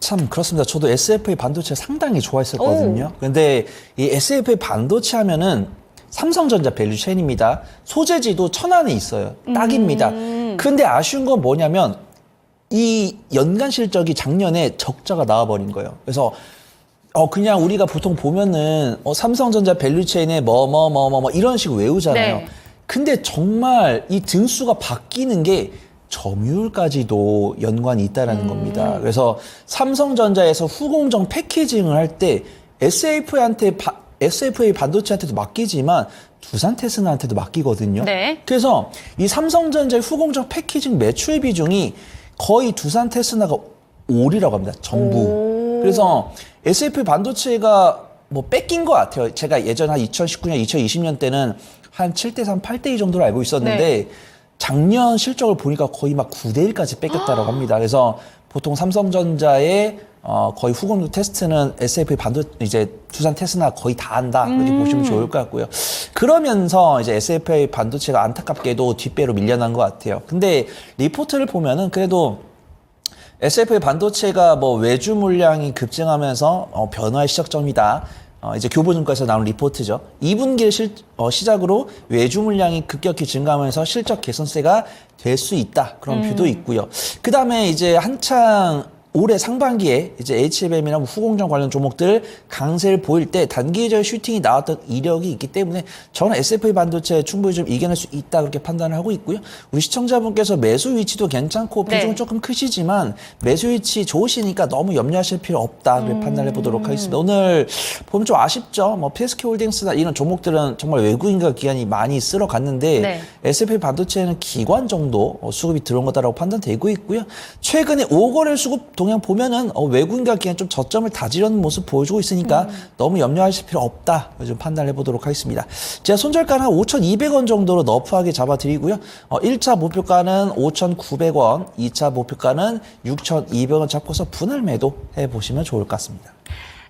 C: 참 그렇습니다. 저도 SFA 반도체 상당히 좋아했었거든요. 근데 이 SFA 반도체 하면은 삼성전자 밸류체인입니다. 소재지도 천안에 있어요. 딱입니다. 근데 아쉬운 건 뭐냐면 이 연간 실적이 작년에 적자가 나와버린 거예요. 그래서 그냥 우리가 보통 보면은 삼성전자 밸류체인에 뭐 이런 식으로 외우잖아요.
A: 네.
C: 근데 정말 이 등수가 바뀌는 게 점유율까지도 연관이 있다라는 겁니다. 그래서 삼성전자에서 후공정 패키징을 할 때 SFA 반도체한테도 맡기지만 두산 테스나한테도 맡기거든요.
A: 네.
C: 그래서 이 삼성전자의 후공정 패키징 매출 비중이 거의 두산 테스나가 5이라고 합니다. 전부. 그래서 SFA 반도체가 뭐 뺏긴 것 같아요. 제가 예전 한 2019년, 2020년 때는 한 7대3, 8대2 정도로 알고 있었는데
A: 네.
C: 작년 실적을 보니까 거의 막 9대1까지 뺏겼다고 합니다. 그래서 보통 삼성전자의 거의 후공정 테스트는 SFA 이제 두산 테스나 거의 다 한다. 그렇게 보시면 좋을 것 같고요. 그러면서 이제 SFA 반도체가 안타깝게도 뒷배로 밀려난 것 같아요. 근데 리포트를 보면은 그래도 SFA 반도체가 뭐 외주 물량이 급증하면서 변화의 시작점이다. 이제 교보증권에서 나온 리포트죠. 2분기를 시작으로 외주 물량이 급격히 증가하면서 실적 개선세가 될 수 있다. 그런 뷰도 있고요. 그 다음에 이제 한창 올해 상반기에 이제 HBM이나 후공정 관련 종목들 강세를 보일 때 단기적 슈팅이 나왔던 이력이 있기 때문에 저는 SFA 반도체 충분히 좀 이겨낼 수 있다 그렇게 판단을 하고 있고요. 우리 시청자분께서 매수 위치도 괜찮고 비중은
A: 네.
C: 조금 크시지만 매수 위치 좋으시니까 너무 염려하실 필요 없다 그렇게 판단해 보도록 하겠습니다. 오늘 보면 좀 아쉽죠. 뭐 PSK 홀딩스나 이런 종목들은 정말 외국인과 기관이 많이 쓸어갔는데
A: 네.
C: SFA 반도체는 기관 정도 수급이 들어온 거다라고 판단되고 있고요. 최근에 5거래 수급 동향 보면은 외국인과 기관 좀 저점을 다지려는 모습 보여주고 있으니까 너무 염려하실 필요 없다. 좀 판단해 보도록 하겠습니다. 제가 손절가는 한 5,200원 정도로 너프하게 잡아드리고요. 1차 목표가는 5,900원, 2차 목표가는 6,200원 잡고서 분할 매도 해보시면 좋을 것 같습니다.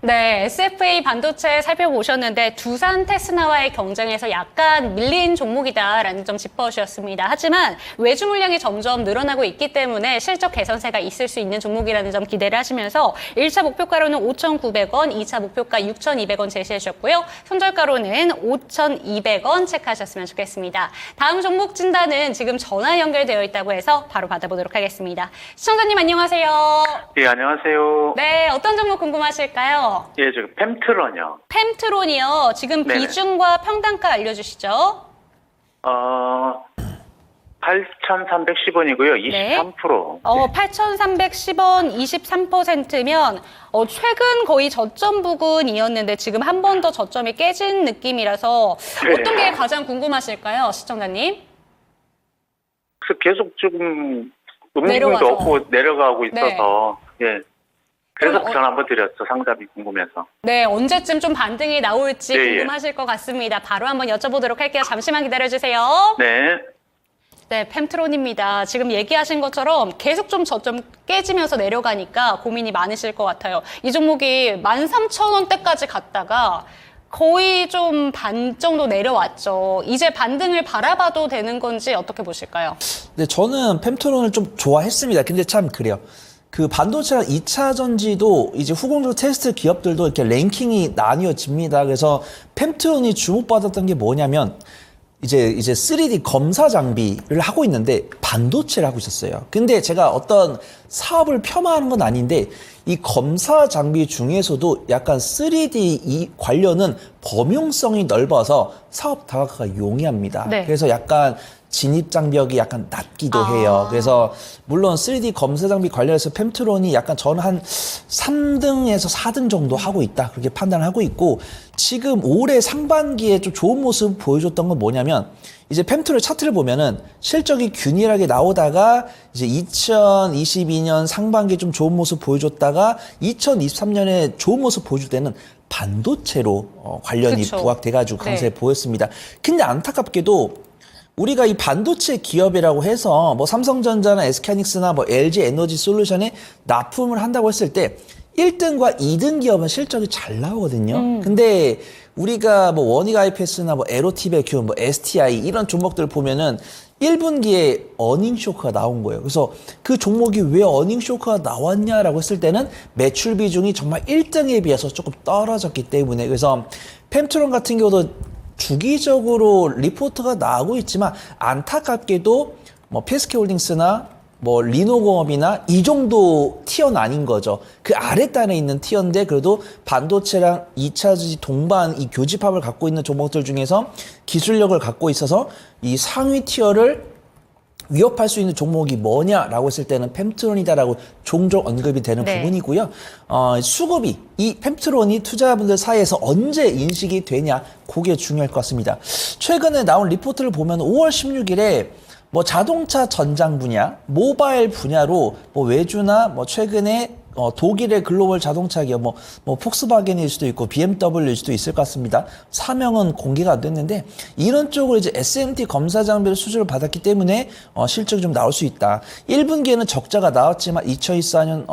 A: 네, SFA 반도체 살펴보셨는데 두산 테스나와의 경쟁에서 약간 밀린 종목이다라는 점 짚어주셨습니다. 하지만 외주 물량이 점점 늘어나고 있기 때문에 실적 개선세가 있을 수 있는 종목이라는 점 기대를 하시면서 1차 목표가로는 5,900원, 2차 목표가 6,200원 제시해 주셨고요. 손절가로는 5,200원 체크하셨으면 좋겠습니다. 다음 종목 진단은 지금 전화 연결되어 있다고 해서 바로 받아보도록 하겠습니다. 시청자님 안녕하세요.
D: 예, 안녕하세요.
A: 네, 어떤 종목 궁금하실까요?
D: 예, 저 펜트론이요.
A: 펜트론이요. 지금
D: 네네.
A: 비중과 평단가 알려주시죠.
D: 8,310원이고요.
A: 네.
D: 23%.
A: 8,310원 23%면 최근 거의 저점 부근이었는데 지금 한 번 더 저점이 깨진 느낌이라서
D: 네.
A: 어떤 게 가장 궁금하실까요, 시청자님?
D: 그래서 계속 지금
A: 내려와서.
D: 음식도 없고 내려가고 있어서 예. 그래서
A: 그럼
D: 전화 한번 드렸죠. 상담이 궁금해서.
A: 네, 언제쯤 좀 반등이 나올지
D: 예, 예.
A: 궁금하실 것 같습니다. 바로 한번 여쭤보도록 할게요. 잠시만 기다려주세요.
D: 네.
A: 네, 펜트론입니다. 지금 얘기하신 것처럼 계속 좀 저점 깨지면서 내려가니까 고민이 많으실 것 같아요. 이 종목이 13,000원대까지 갔다가 거의 좀 반 정도 내려왔죠. 이제 반등을 바라봐도 되는 건지 어떻게 보실까요?
C: 네, 저는 펜트론을 좀 좋아했습니다. 근데 참 그래요. 그 반도체랑 2차 전지도 이제 후공정 테스트 기업들도 이렇게 랭킹이 나뉘어집니다. 그래서 펜트론이 주목받았던 게 뭐냐면 이제 3D 검사 장비를 하고 있는데 반도체를 하고 있었어요. 근데 제가 어떤 사업을 폄하하는 건 아닌데 이 검사 장비 중에서도 약간 3D 이 관련은 범용성이 넓어서 사업 다각화가 용이합니다.
A: 네.
C: 그래서 약간 진입 장벽이 약간 낮기도 해요. 그래서 물론 3D 검사 장비 관련해서 펜트론이 약간 저는 한 3등에서 4등 정도 하고 있다. 그렇게 판단하고 있고 지금 올해 상반기에 좀 좋은 모습 보여줬던 건 뭐냐면 이제 펜트론 차트를 보면은 실적이 균일하게 나오다가 이제 2022년 상반기에 좀 좋은 모습 보여줬다가 2023년에 좋은 모습 보여줄 때는 반도체로 관련이
A: 그쵸.
C: 부각돼가지고 강세에
A: 네.
C: 보였습니다. 근데 안타깝게도 우리가 이 반도체 기업이라고 해서 뭐 삼성전자나 SK하이닉스나 뭐 LG 에너지 솔루션에 납품을 한다고 했을 때 1등과 2등 기업은 실적이 잘 나오거든요. 근데 우리가 뭐 원익아이패스나 뭐 에로티베큐, 뭐 STI 이런 종목들 보면은 1분기에 어닝 쇼크가 나온 거예요. 그래서 그 종목이 왜 어닝 쇼크가 나왔냐라고 했을 때는 매출 비중이 정말 1등에 비해서 조금 떨어졌기 때문에 그래서 펜트론 같은 경우도 주기적으로 리포트가 나오고 있지만 안타깝게도 뭐 피스케홀딩스나 뭐 리노공업이나 이 정도 티어는 아닌 거죠. 그 아랫단에 있는 티어인데 그래도 반도체랑 2차전지 동반 이 교집합을 갖고 있는 종목들 중에서 기술력을 갖고 있어서 이 상위 티어를 위협할 수 있는 종목이 뭐냐라고 했을 때는 펜트론이다라고 종종 언급이 되는
A: 네.
C: 부분이고요. 수급이 이 펜트론이 투자자분들 사이에서 언제 인식이 되냐 그게 중요할 것 같습니다. 최근에 나온 리포트를 보면 5월 16일에 뭐 자동차 전장 분야, 모바일 분야로 뭐 외주나 뭐 최근에 독일의 글로벌 자동차 기업 뭐 폭스바겐일 수도 있고 BMW일 수도 있을 것 같습니다. 사명은 공개가 안 됐는데 이런 쪽으로 이제 SMT 검사 장비를 수주를 받았기 때문에 실적이 좀 나올 수 있다. 1분기에는 적자가 나왔지만 2024년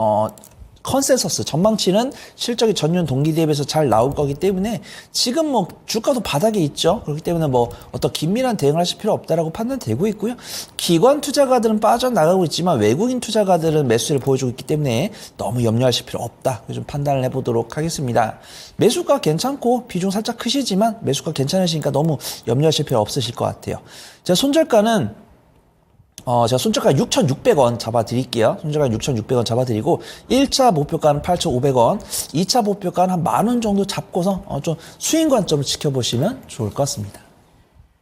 C: 컨센서스 전망치는 실적이 전년 동기 대비해서 잘 나올 거기 때문에 지금 뭐 주가도 바닥에 있죠. 그렇기 때문에 뭐 어떤 긴밀한 대응을 하실 필요 없다라고 판단되고 있고요. 기관 투자가들은 빠져나가고 있지만 외국인 투자가들은 매수를 보여주고 있기 때문에 너무 염려하실 필요 없다. 좀 판단을 해보도록 하겠습니다. 매수가 괜찮고 비중 살짝 크시지만 매수가 괜찮으시니까 너무 염려하실 필요 없으실 것 같아요. 자, 손절가는 제가 손절가 6,600원 잡아드릴게요. 손절가 6,600원 잡아드리고 1차 목표가는 8,500원, 2차 목표가는 한 10,000원 정도 잡고서 좀 수익 관점을 지켜보시면 좋을 것 같습니다.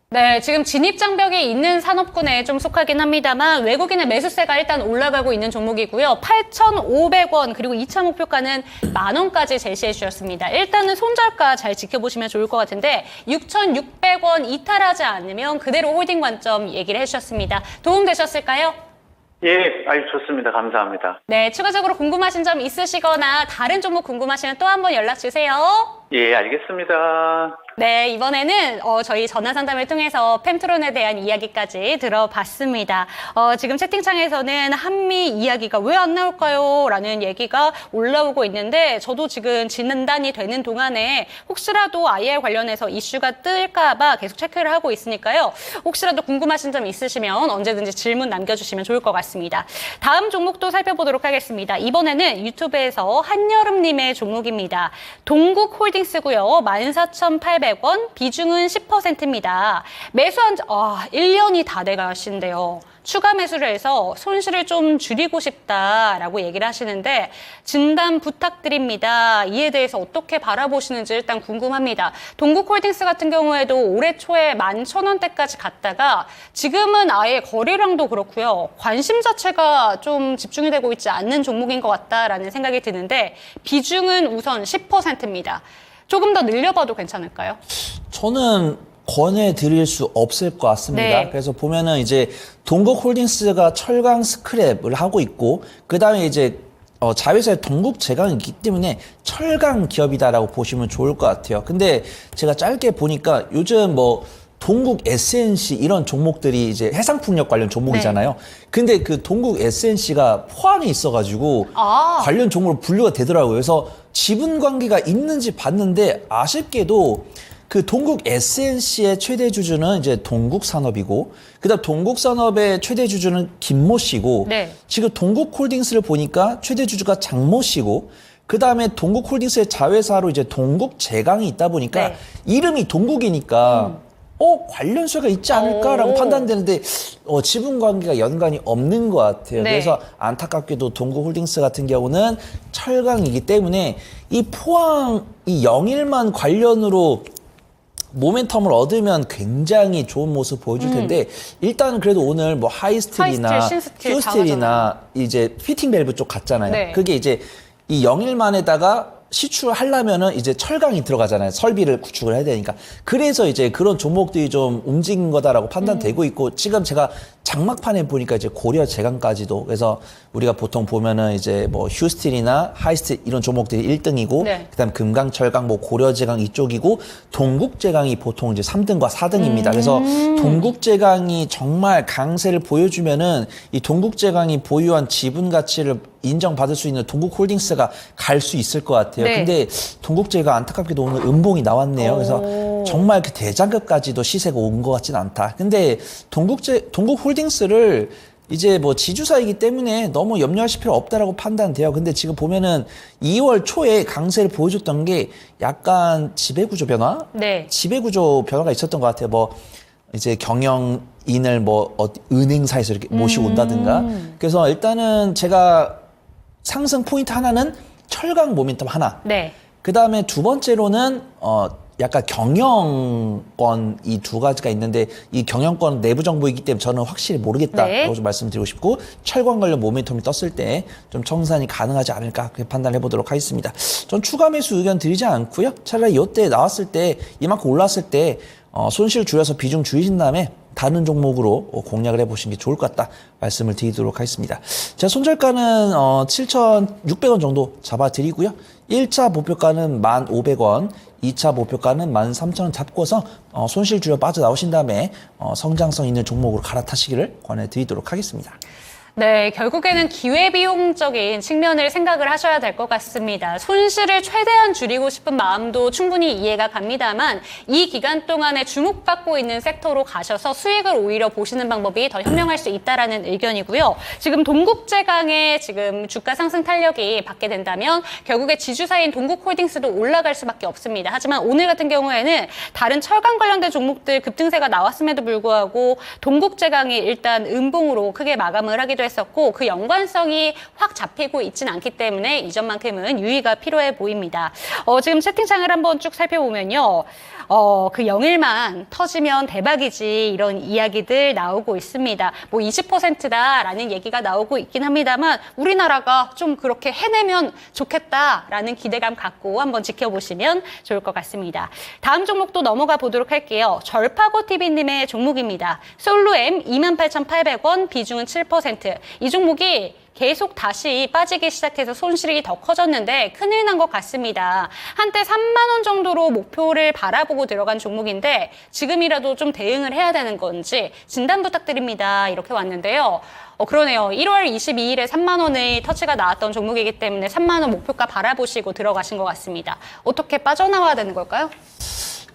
A: 네, 지금 진입장벽이 있는 산업군에 좀 속하긴 합니다만 외국인의 매수세가 일단 올라가고 있는 종목이고요. 8,500원 그리고 2차 목표가는 10,000원까지 제시해 주셨습니다. 일단은 손절가 잘 지켜보시면 좋을 것 같은데 6,600원 이탈하지 않으면 그대로 홀딩 관점 얘기를 해주셨습니다. 도움되셨을까요?
D: 예, 아주 좋습니다. 감사합니다.
A: 네, 추가적으로 궁금하신 점 있으시거나 다른 종목 궁금하시면 또 한 번 연락 주세요.
D: 예, 알겠습니다.
A: 네, 이번에는 저희 전화 상담을 통해서 펜트론에 대한 이야기까지 들어봤습니다. 지금 채팅창에서는 한미 이야기가 왜 안 나올까요? 라는 얘기가 올라오고 있는데 저도 지금 진단이 되는 동안에 혹시라도 IR 관련해서 이슈가 뜰까 봐 계속 체크를 하고 있으니까요. 혹시라도 궁금하신 점 있으시면 언제든지 질문 남겨주시면 좋을 것 같습니다. 다음 종목도 살펴보도록 하겠습니다. 이번에는 유튜브에서 한여름님의 종목입니다. 동국홀딩스고요. 14,800원, 비중은 10%입니다. 매수한 지 1년이 다 돼가신데요. 추가 매수를 해서 손실을 좀 줄이고 싶다라고 얘기를 하시는데 진단 부탁드립니다. 이에 대해서 어떻게 바라보시는지 일단 궁금합니다. 동국홀딩스 같은 경우에도 올해 초에 11,000원대까지 갔다가 지금은 아예 거래량도 그렇고요. 관심 자체가 좀 집중이 되고 있지 않는 종목인 것 같다라는 생각이 드는데 비중은 우선 10%입니다. 조금 더 늘려봐도 괜찮을까요?
C: 저는 권해드릴 수 없을 것 같습니다.
A: 네.
C: 그래서 보면은 이제 동국홀딩스가 철강 스크랩을 하고 있고 그 다음에 이제 자회사의 동국제강이 있기 때문에 철강 기업이다라고 보시면 좋을 것 같아요. 근데 제가 짧게 보니까 요즘 뭐 동국 SNC 이런 종목들이 이제 해상풍력 관련 종목이잖아요.
A: 네.
C: 근데 그 동국 SNC가 포항에 있어가지고 관련 종목으로 분류가 되더라고요. 그래서 지분 관계가 있는지 봤는데 아쉽게도 그 동국 SNC의 최대 주주는 이제 동국산업이고 그다음 동국산업의 최대 주주는 김모 씨고
A: 네.
C: 지금 동국홀딩스를 보니까 최대 주주가 장모 씨고 그다음에 동국홀딩스의 자회사로 이제 동국제강이 있다 보니까
A: 네.
C: 이름이 동국이니까 관련수가 있지 않을까라고 판단되는데 지분 관계가 연관이 없는 것 같아요.
A: 네.
C: 그래서 안타깝게도 동국홀딩스 같은 경우는 철강이기 때문에 이 포항 이 영일만 관련으로 모멘텀을 얻으면 굉장히 좋은 모습 보여줄 텐데 일단 그래도 오늘 뭐 하이스틸이나
A: 하이스틸, 신스틸
C: 휴스틸이나 이제 피팅 밸브 쪽 갔잖아요.
A: 네.
C: 그게 이제 이 영일만에다가 시추하려면은 이제 철강이 들어가잖아요. 설비를 구축을 해야 되니까. 그래서 이제 그런 종목들이 좀 움직인 거다라고 판단되고 있고 지금 제가 장막판에 보니까 이제 고려 제강까지도, 그래서 우리가 보통 보면은 이제 뭐 휴스틸이나 하이스틸 이런 종목들이 1등이고
A: 네.
C: 그다음 금강, 철강, 뭐 고려 제강 이쪽이고 동국 제강이 보통 이제 3등과 4등입니다. 그래서 동국 제강이 정말 강세를 보여주면은 이 동국 제강이 보유한 지분 가치를 인정받을 수 있는 동국홀딩스가 갈 수 있을 것 같아요.
A: 네.
C: 근데 동국제가 안타깝게도 오늘 음봉이 나왔네요. 그래서 정말 그 대장급까지도 시세가 온 것 같진 않다. 근데 동국홀딩스를 이제 뭐 지주사이기 때문에 너무 염려하실 필요 없다라고 판단돼요. 근데 지금 보면은 2월 초에 강세를 보여줬던 게 약간 지배구조 변화?
A: 네.
C: 지배구조 변화가 있었던 것 같아요. 뭐 이제 경영인을 뭐 은행사에서 이렇게 모시고 온다든가. 그래서 일단은 제가 상승 포인트 하나는 철강 모멘텀 하나.
A: 네.
C: 그 다음에 두 번째로는 약간 경영권 이 두 가지가 있는데 이 경영권 내부 정보이기 때문에 저는 확실히 모르겠다라고
A: 네.
C: 좀 말씀드리고 싶고 철강 관련 모멘텀이 떴을 때 좀 청산이 가능하지 않을까 그렇게 판단해 보도록 하겠습니다. 전 추가 매수 의견 드리지 않고요. 차라리 이때 나왔을 때 이만큼 올랐을 때 손실 줄여서 비중 줄이신 다음에 다른 종목으로 공략을 해보시는 게 좋을 것 같다 말씀을 드리도록 하겠습니다. 자, 손절가는 7,600원 정도 잡아드리고요. 1차 목표가는 1,500원, 2차 목표가는 13,000원 잡고서 손실 줄여 빠져나오신 다음에 성장성 있는 종목으로 갈아타시기를 권해드리도록 하겠습니다.
A: 네, 결국에는 기회비용적인 측면을 생각을 하셔야 될 것 같습니다. 손실을 최대한 줄이고 싶은 마음도 충분히 이해가 갑니다만 이 기간 동안에 주목받고 있는 섹터로 가셔서 수익을 오히려 보시는 방법이 더 현명할 수 있다라는 의견이고요. 지금 동국제강의 지금 주가 상승 탄력이 받게 된다면 결국에 지주사인 동국홀딩스도 올라갈 수밖에 없습니다. 하지만 오늘 같은 경우에는 다른 철강 관련된 종목들 급등세가 나왔음에도 불구하고 동국제강이 일단 음봉으로 크게 마감을 하기도 했었고 그 연관성이 확 잡히고 있지는 않기 때문에 이전만큼은 유의가 필요해 보입니다. 지금 채팅창을 한번 쭉 살펴보면요. 그 영일만 터지면 대박이지 이런 이야기들 나오고 있습니다. 뭐 20%다라는 얘기가 나오고 있긴 합니다만 우리나라가 좀 그렇게 해내면 좋겠다라는 기대감 갖고 한번 지켜보시면 좋을 것 같습니다. 다음 종목도 넘어가 보도록 할게요. 절파고TV님의 종목입니다. 솔로엠 28,800원, 비중은 7%. 이 종목이 계속 다시 빠지기 시작해서 손실이 더 커졌는데 큰일 난 것 같습니다. 한때 3만 원 정도로 목표를 바라보고 들어간 종목인데 지금이라도 좀 대응을 해야 되는 건지 진단 부탁드립니다. 이렇게 왔는데요. 그러네요. 1월 22일에 3만 원의 터치가 나왔던 종목이기 때문에 3만 원 목표가 바라보시고 들어가신 것 같습니다. 어떻게 빠져나와야 되는 걸까요?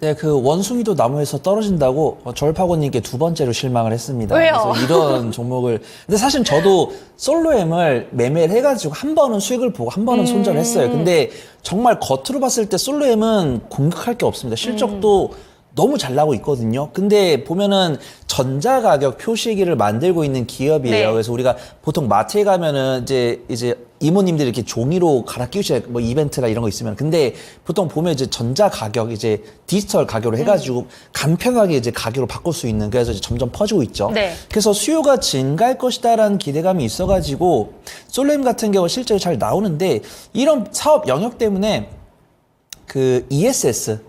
C: 네, 그 원숭이도 나무에서 떨어진다고 절파고님께 두 번째로 실망을 했습니다.
A: 왜요?
C: 그래서 이런 종목을 근데 사실 저도 솔로엠을 매매를 해가지고 한 번은 수익을 보고 한 번은 손절을 했어요. 근데 정말 겉으로 봤을 때 솔로엠은 공격할 게 없습니다. 실적도 너무 잘 나오고 있거든요. 근데 보면은 전자 가격 표시기를 만들고 있는 기업이에요.
A: 네.
C: 그래서 우리가 보통 마트에 가면은 이제 이모님들이 이렇게 종이로 갈아 끼우셔야 뭐 이벤트나 이런 거 있으면. 근데 보통 보면 이제 전자 가격 이제 디지털 가격으로 해가지고 간편하게 이제 가격으로 바꿀 수 있는, 그래서 이제 점점 퍼지고 있죠.
A: 네.
C: 그래서 수요가 증가할 것이다라는 기대감이 있어가지고 솔렘 같은 경우 실제로 잘 나오는데 이런 사업 영역 때문에 그 ESS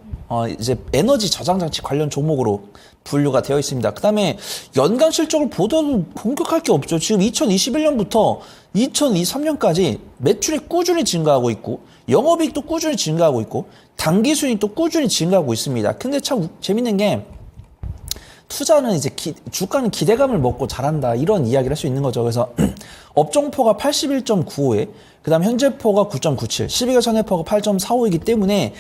C: 이제 에너지 저장 장치 관련 종목으로 분류가 되어 있습니다. 그다음에 연간 실적을 보더라도 공격할 게 없죠. 지금 2021년부터 2023년까지 매출이 꾸준히 증가하고 있고 영업이익도 꾸준히 증가하고 있고 당기 수익도 꾸준히 증가하고 있습니다. 근데 참 재밌는 게 투자는 이제 주가는 기대감을 먹고 잘한다 이런 이야기를 할 수 있는 거죠. 그래서 업종포가 81.95에 그다음 현재포가 9.97, 12개월 선회포가 8.45이기 때문에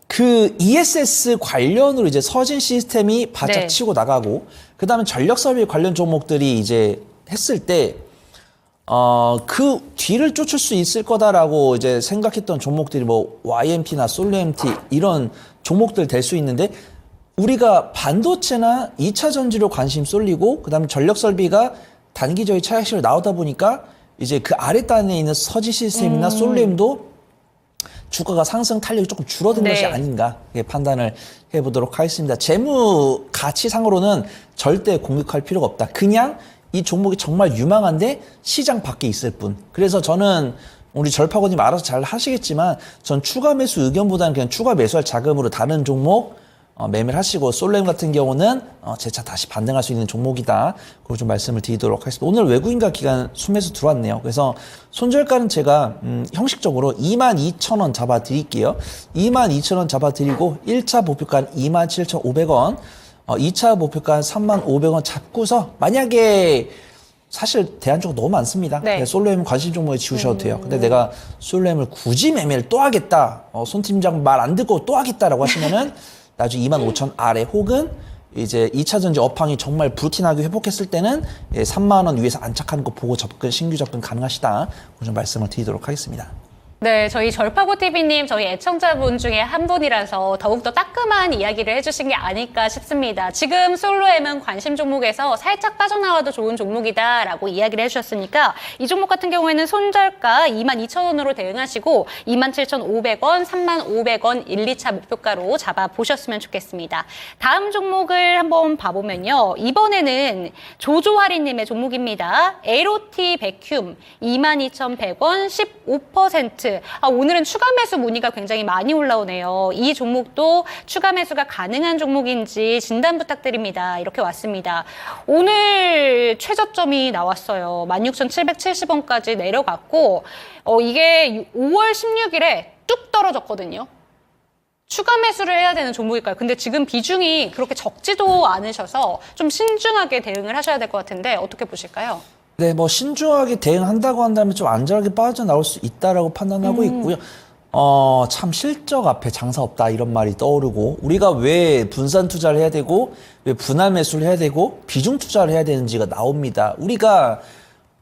C: 그 ESS 관련으로 이제 서진 시스템이 바짝
A: 네.
C: 치고 나가고 그다음에 전력 설비 관련 종목들이 이제 했을 때 그 뒤를 쫓을 수 있을 거다라고 이제 생각했던 종목들이 뭐 YMT나 솔루MT 이런 종목들 될 수 있는데 우리가 반도체나 2차 전지로 관심 쏠리고 그다음에 전력 설비가 단기적인 차익실로 나오다 보니까 이제 그 아랫단에 있는 서지 시스템이나 솔루엠도 주가가 상승 탄력이 조금 줄어든
A: 네.
C: 것이 아닌가 판단을 해보도록 하겠습니다. 재무 가치상으로는 절대 공격할 필요가 없다. 그냥 이 종목이 정말 유망한데 시장 밖에 있을 뿐. 그래서 저는 우리 절파고님 알아서 잘 하시겠지만 전 추가 매수 의견보다는 그냥 추가 매수할 자금으로 다른 종목 매매를 하시고 솔렘 같은 경우는 재차 다시 반등할 수 있는 종목이다. 그걸 좀 말씀을 드리도록 하겠습니다. 오늘 외국인과 기관 순매수 들어왔네요. 그래서 손절가는 제가 형식적으로 22,000원 잡아드릴게요. 22,000원 잡아드리고 1차 목표가는 27,500원, 2차 목표가는 35,500원 잡고서 만약에 사실 대안주가 너무 많습니다.
A: 네.
C: 솔로엠 관심 종목에 지우셔도 돼요. 근데 내가 솔로엠을 굳이 매매를 또 하겠다. 손 팀장 말 안 듣고 또 하겠다라고 하시면은 나중에 25,000 아래 혹은 이제 2차전지 업황이 정말 불티나게 회복했을 때는 3만 원 위에서 안착하는 거 보고 신규 접근 가능하시다. 그 좀 말씀을 드리도록 하겠습니다.
A: 네, 저희 절파고TV님, 저희 애청자분 중에 한 분이라서 더욱더 따끔한 이야기를 해주신 게 아닐까 싶습니다. 지금 솔로엠은 관심 종목에서 살짝 빠져나와도 좋은 종목이다라고 이야기를 해주셨으니까 이 종목 같은 경우에는 손절가 22,000원으로 대응하시고 27,500원, 35,500원 1, 2차 목표가로 잡아보셨으면 좋겠습니다. 다음 종목을 한번 봐보면요. 이번에는 조조하리님의 종목입니다. 에로티 백큐ම් 22,100원 15%. 오늘은 추가 매수 문의가 굉장히 많이 올라오네요. 이 종목도 추가 매수가 가능한 종목인지 진단 부탁드립니다. 이렇게 왔습니다. 오늘 최저점이 나왔어요. 16,770원까지 내려갔고 이게 5월 16일에 뚝 떨어졌거든요. 추가 매수를 해야 되는 종목일까요? 근데 지금 비중이 그렇게 적지도 않으셔서 좀 신중하게 대응을 하셔야 될 것 같은데 어떻게 보실까요?
C: 네, 뭐 신중하게 대응한다고 한다면 좀 안전하게 빠져나올 수 있다라고 판단하고 있고요. 참 실적 앞에 장사 없다 이런 말이 떠오르고 우리가 왜 분산 투자를 해야 되고 왜 분할 매수를 해야 되고 비중 투자를 해야 되는지가 나옵니다. 우리가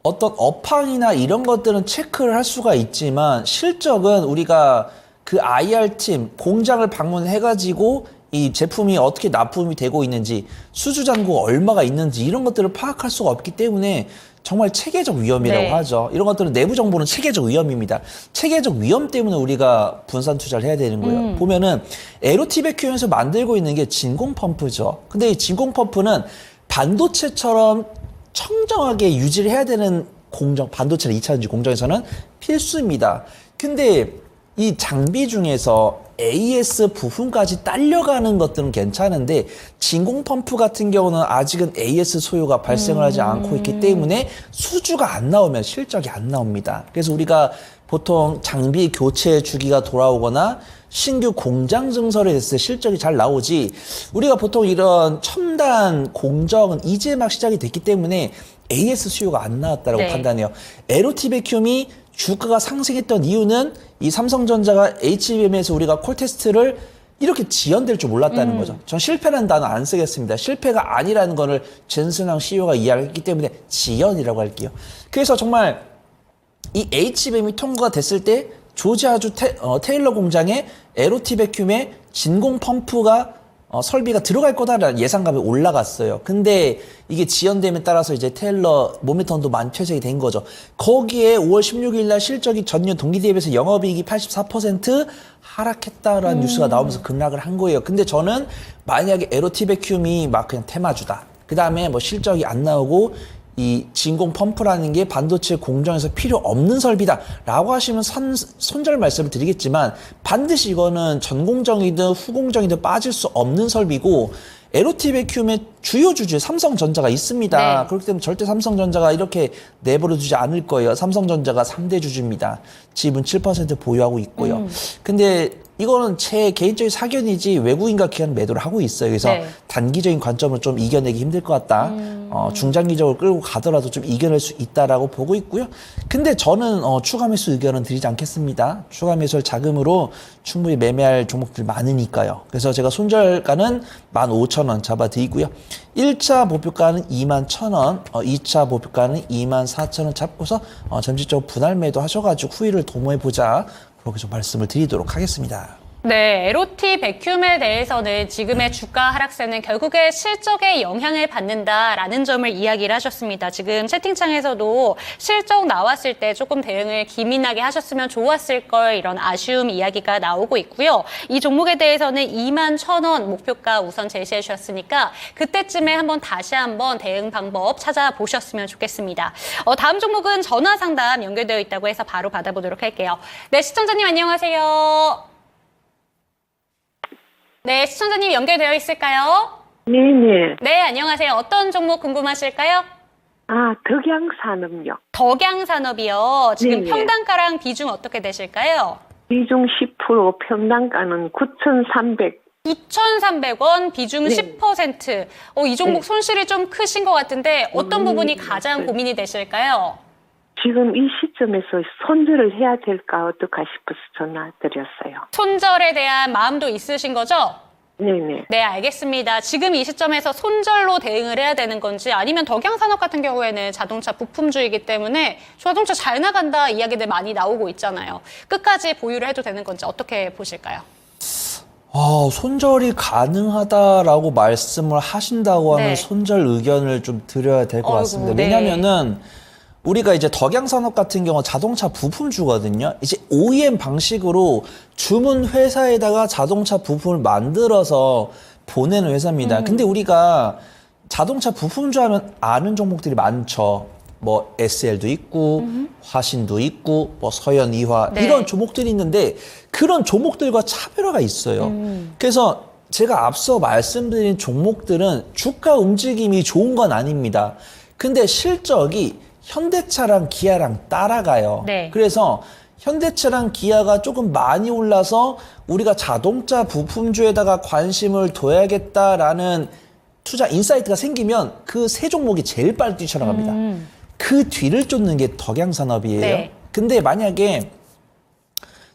C: 어떤 업황이나 이런 것들은 체크를 할 수가 있지만 실적은 우리가 그 IR팀 공장을 방문해가지고 이 제품이 어떻게 납품이 되고 있는지 수주 잔고가 얼마가 있는지 이런 것들을 파악할 수가 없기 때문에 정말 체계적 위험이라고
A: 네.
C: 하죠. 이런 것들은 내부 정보는 체계적 위험입니다. 체계적 위험 때문에 우리가 분산 투자를 해야 되는 거예요. 보면은 에로티베큐에서 만들고 있는 게 진공 펌프죠. 근데 이 진공 펌프는 반도체처럼 청정하게 유지를 해야 되는 공정, 반도체나 2차전지 공정에서는 필수입니다. 근데 이 장비 중에서 AS 부품까지 딸려가는 것들은 괜찮은데 진공 펌프 같은 경우는 아직은 AS 소요가 발생을 하지 않고 있기 때문에 수주가 안 나오면 실적이 안 나옵니다. 그래서 우리가 보통 장비 교체 주기가 돌아오거나 신규 공장 증설에 됐을 때 실적이 잘 나오지 우리가 보통 이런 첨단 공정은 이제 막 시작이 됐기 때문에 AS 수요가 안 나왔다고
A: 네.
C: 판단해요. 에로티베큐움이 주가가 상승했던 이유는 이 삼성전자가 HBM에서 우리가 콜 테스트를 이렇게 지연될 줄 몰랐다는 거죠. 전 실패라는 단어 안 쓰겠습니다. 실패가 아니라는 거를 전순환 CEO가 이야기했기 때문에 지연이라고 할게요. 그래서 정말 이 HBM이 통과가 됐을 때 조지아주 테일러 공장에 에로티베큐움의 진공 펌프가 설비가 들어갈 거다라는 예상감이 올라갔어요. 근데 이게 지연됨에 따라서 이제 테일러 모멘텀도 많이 퇴색이 된 거죠. 거기에 5월 16일 날 실적이 전년 동기 대비해서 영업이익이 84% 하락했다라는 뉴스가 나오면서 급락을 한 거예요. 근데 저는 만약에 에로티베큐움이 막 그냥 테마주다. 그 다음에 뭐 실적이 안 나오고 이 진공 펌프라는 게 반도체 공정에서 필요 없는 설비다라고 하시면 손절 말씀을 드리겠지만 반드시 이거는 전공정이든 후공정이든 빠질 수 없는 설비고 에로티베큐움의 주요 주주에 삼성전자가 있습니다.
A: 네.
C: 그렇기 때문에 절대 삼성전자가 이렇게 내버려 두지 않을 거예요. 삼성전자가 3대 주주입니다. 지분 7% 보유하고 있고요. 근데 이거는 제 개인적인 사견이지 외국인과 기관 매도를 하고 있어요. 그래서
A: 네.
C: 단기적인 관점을 좀 이겨내기 힘들 것 같다. 중장기적으로 끌고 가더라도 좀 이겨낼 수 있다라고 보고 있고요. 근데 저는 추가 매수 의견은 드리지 않겠습니다. 추가 매수를 자금으로 충분히 매매할 종목들 많으니까요. 그래서 제가 손절가는 15,000원 잡아드리고요. 1차 목표가는 21,000원, 2차 목표가는 24,000원 잡고서 점진적으로 분할 매도 하셔가지고 후위를 도모해보자. 그렇게 좀 말씀을 드리도록 하겠습니다.
A: 네, 에로티 백큐움에 대해서는 지금의 주가 하락세는 결국에 실적에 영향을 받는다라는 점을 이야기를 하셨습니다. 지금 채팅창에서도 실적 나왔을 때 조금 대응을 기민하게 하셨으면 좋았을 걸 이런 아쉬움 이야기가 나오고 있고요. 이 종목에 대해서는 21,000원 목표가 우선 제시해 주셨으니까 그때쯤에 다시 한번 대응 방법 찾아보셨으면 좋겠습니다. 다음 종목은 전화 상담 연결되어 있다고 해서 바로 받아보도록 할게요. 네, 시청자님 안녕하세요. 네, 시청자님 연결되어 있을까요?
E: 네네.
A: 네, 안녕하세요. 어떤 종목 궁금하실까요?
E: 아, 덕양산업요.
A: 덕양산업이요. 지금
E: 네네.
A: 평단가랑 비중 어떻게 되실까요?
E: 비중 10%, 평단가는 9,300.
A: 9,300원, 비중
E: 네.
A: 10%. 이 종목
E: 네.
A: 손실이 좀 크신 것 같은데 어떤 부분이
E: 네.
A: 가장 고민이 되실까요?
E: 지금 이 시점에서 손절을 해야 될까 어떨까 싶어서 전화드렸어요.
A: 손절에 대한 마음도 있으신 거죠?
E: 네네.
A: 네, 알겠습니다. 지금 이 시점에서 손절로 대응을 해야 되는 건지 아니면 덕양산업 같은 경우에는 자동차 부품주이기 때문에 자동차 잘 나간다 이야기들 많이 나오고 있잖아요. 끝까지 보유를 해도 되는 건지 어떻게 보실까요?
C: 손절이 가능하다라고 말씀을 하신다고 하면
A: 네.
C: 손절 의견을 좀 드려야 될 것
A: 어이구,
C: 같습니다.
A: 네.
C: 왜냐면은 우리가 이제 덕양산업 같은 경우 자동차 부품주거든요. 이제 OEM 방식으로 주문 회사에다가 자동차 부품을 만들어서 보내는 회사입니다. 근데 우리가 자동차 부품주 하면 아는 종목들이 많죠. 뭐 SL도 있고 화신도 있고 뭐 서현 이화
A: 네.
C: 이런 종목들이 있는데 그런 종목들과 차별화가 있어요. 그래서 제가 앞서 말씀드린 종목들은 주가 움직임이 좋은 건 아닙니다. 근데 실적이 현대차랑 기아랑 따라가요.
A: 네.
C: 그래서 현대차랑 기아가 조금 많이 올라서 우리가 자동차 부품주에다가 관심을 둬야겠다라는 투자 인사이트가 생기면 그 세 종목이 제일 빨리 뛰쳐나갑니다. 그 뒤를 쫓는 게 덕양산업이에요.
A: 네.
C: 근데 만약에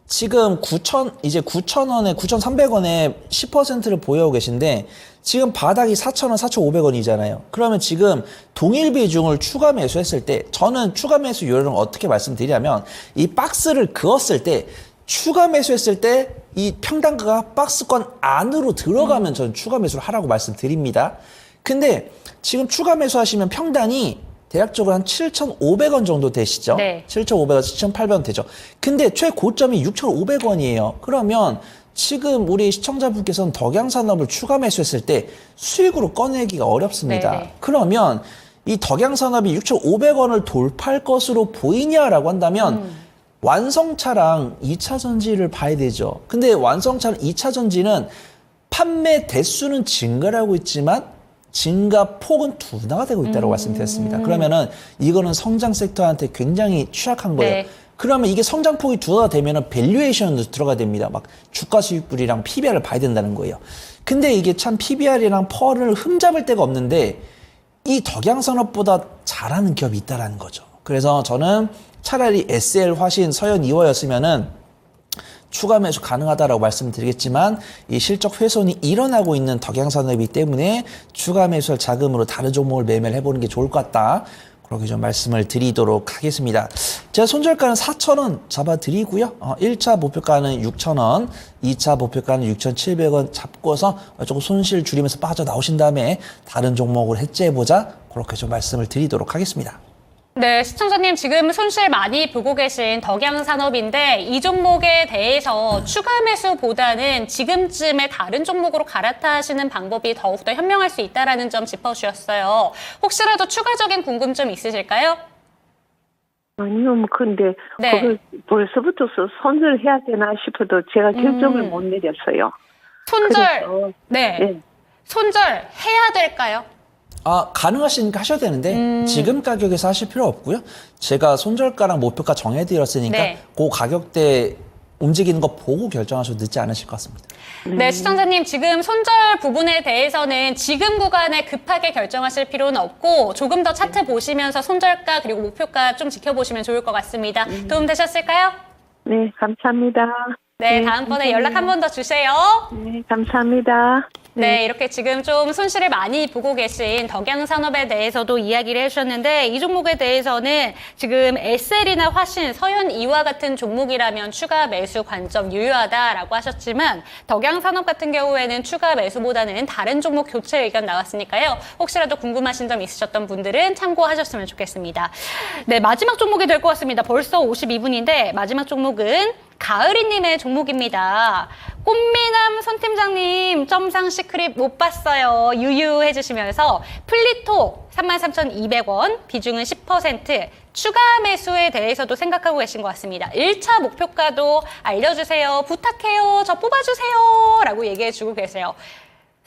C: 지금 9,000원에 9,300원에 10%를 보유하고 계신데 지금 바닥이 4,000원, 4,500원이잖아요. 그러면 지금 동일 비중을 추가 매수했을 때 저는 추가 매수 요령을 어떻게 말씀드리냐면 이 박스를 그었을 때 추가 매수했을 때 이 평단가가 박스권 안으로 들어가면 저는 추가 매수를 하라고 말씀드립니다. 근데 지금 추가 매수하시면 평단이 대략적으로 한 7,500원 정도 되시죠?
A: 네.
C: 7,500원, 7,800원 되죠. 근데 최고점이 6,500원이에요. 그러면 지금 우리 시청자분께서는 덕양산업을 추가 매수했을 때 수익으로 꺼내기가 어렵습니다.
A: 네네.
C: 그러면 이 덕양산업이 6,500원을 돌파할 것으로 보이냐라고 한다면 완성차랑 2차 전지를 봐야 되죠. 근데 완성차랑 2차 전지는 판매 대수는 증가를 하고 있지만 증가 폭은 둔화가 되고 있다고 말씀드렸습니다. 그러면은 이거는 성장 섹터한테 굉장히 취약한 거예요.
A: 네.
C: 그러면 이게 성장폭이 둔화가 되면은 밸류에이션도 들어가야 됩니다. 막 주가 수익률이랑 PBR을 봐야 된다는 거예요. 근데 이게 참 PBR이랑 펄을 흠잡을 데가 없는데 이 덕양산업보다 잘하는 기업이 있다라는 거죠. 그래서 저는 차라리 SL, 화신, 서현, 이화였으면은 추가 매수 가능하다라고 말씀드리겠지만 이 실적 훼손이 일어나고 있는 덕양산업이기 때문에 추가 매수할 자금으로 다른 종목을 매매를 해보는 게 좋을 것 같다. 그렇게 좀 말씀을 드리도록 하겠습니다. 제가 손절가는 4,000원 잡아드리고요. 1차 목표가는 6,000원, 2차 목표가는 6,700원 잡고서 조금 손실 줄이면서 빠져나오신 다음에 다른 종목을 해지해보자. 그렇게 좀 말씀을 드리도록 하겠습니다.
A: 네, 시청자님 지금 손실 많이 보고 계신 덕양산업인데 이 종목에 대해서 추가 매수보다는 지금쯤에 다른 종목으로 갈아타시는 방법이 더욱더 현명할 수 있다는 점 짚어주셨어요. 혹시라도 추가적인 궁금점 있으실까요?
E: 아니요, 근데
A: 네.
E: 그걸 벌써부터 손절해야 되나 싶어도 제가 결정을 못 내렸어요.
A: 손절,
E: 그래서,
A: 네.
E: 네.
A: 손절해야 될까요?
C: 가능하시니까 하셔야 되는데 지금 가격에서 하실 필요 없고요. 제가 손절가랑 목표가 정해드렸으니까
A: 네.
C: 그 가격대 움직이는 거 보고 결정하셔도 늦지 않으실 것 같습니다.
A: 네, 시청자님 지금 손절 부분에 대해서는 지금 구간에 급하게 결정하실 필요는 없고 조금 더 차트 보시면서 손절가 그리고 목표가 좀 지켜보시면 좋을 것 같습니다. 도움 되셨을까요?
E: 네, 감사합니다.
A: 네, 다음번에 연락 한 번 더 주세요.
E: 네, 감사합니다.
A: 네, 이렇게 지금 좀 손실을 많이 보고 계신 덕양산업에 대해서도 이야기를 해주셨는데 이 종목에 대해서는 지금 SL이나 화신, 서현 이와 같은 종목이라면 추가 매수 관점 유효하다라고 하셨지만 덕양산업 같은 경우에는 추가 매수보다는 다른 종목 교체 의견 나왔으니까요. 혹시라도 궁금하신 점 있으셨던 분들은 참고하셨으면 좋겠습니다. 네, 마지막 종목이 될 것 같습니다. 벌써 52분인데 마지막 종목은 가을이님의 종목입니다. 꽃미남 손 팀장님 점상 시크릿 못 봤어요. 유유해 주시면서 플리토 33,200원 비중은 10% 추가 매수에 대해서도 생각하고 계신 것 같습니다. 1차 목표가도 알려주세요. 부탁해요. 저 뽑아주세요. 라고 얘기해 주고 계세요.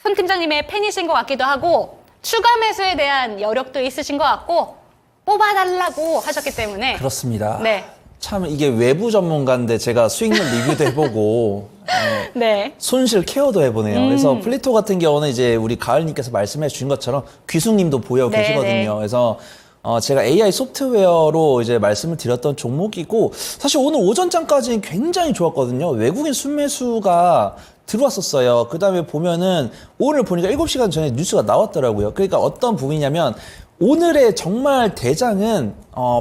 A: 손 팀장님의 팬이신 것 같기도 하고 추가 매수에 대한 여력도 있으신 것 같고 뽑아달라고 하셨기 때문에
C: 그렇습니다.
A: 네.
C: 참 이게 외부 전문가인데 제가 수익률 리뷰도 해보고
A: 네.
C: 손실 케어도 해보네요. 그래서 플리토 같은 경우는 이제 우리 가을님께서 말씀해 주신 것처럼 귀숙님도 보여
A: 네,
C: 계시거든요.
A: 네.
C: 그래서 제가 AI 소프트웨어로 이제 말씀을 드렸던 종목이고 사실 오늘 오전장까지는 굉장히 좋았거든요. 외국인 순매수가 들어왔었어요. 그 다음에 보면은 오늘 보니까 7시간 전에 뉴스가 나왔더라고요. 그러니까 어떤 부분이냐면 오늘의 정말 대장은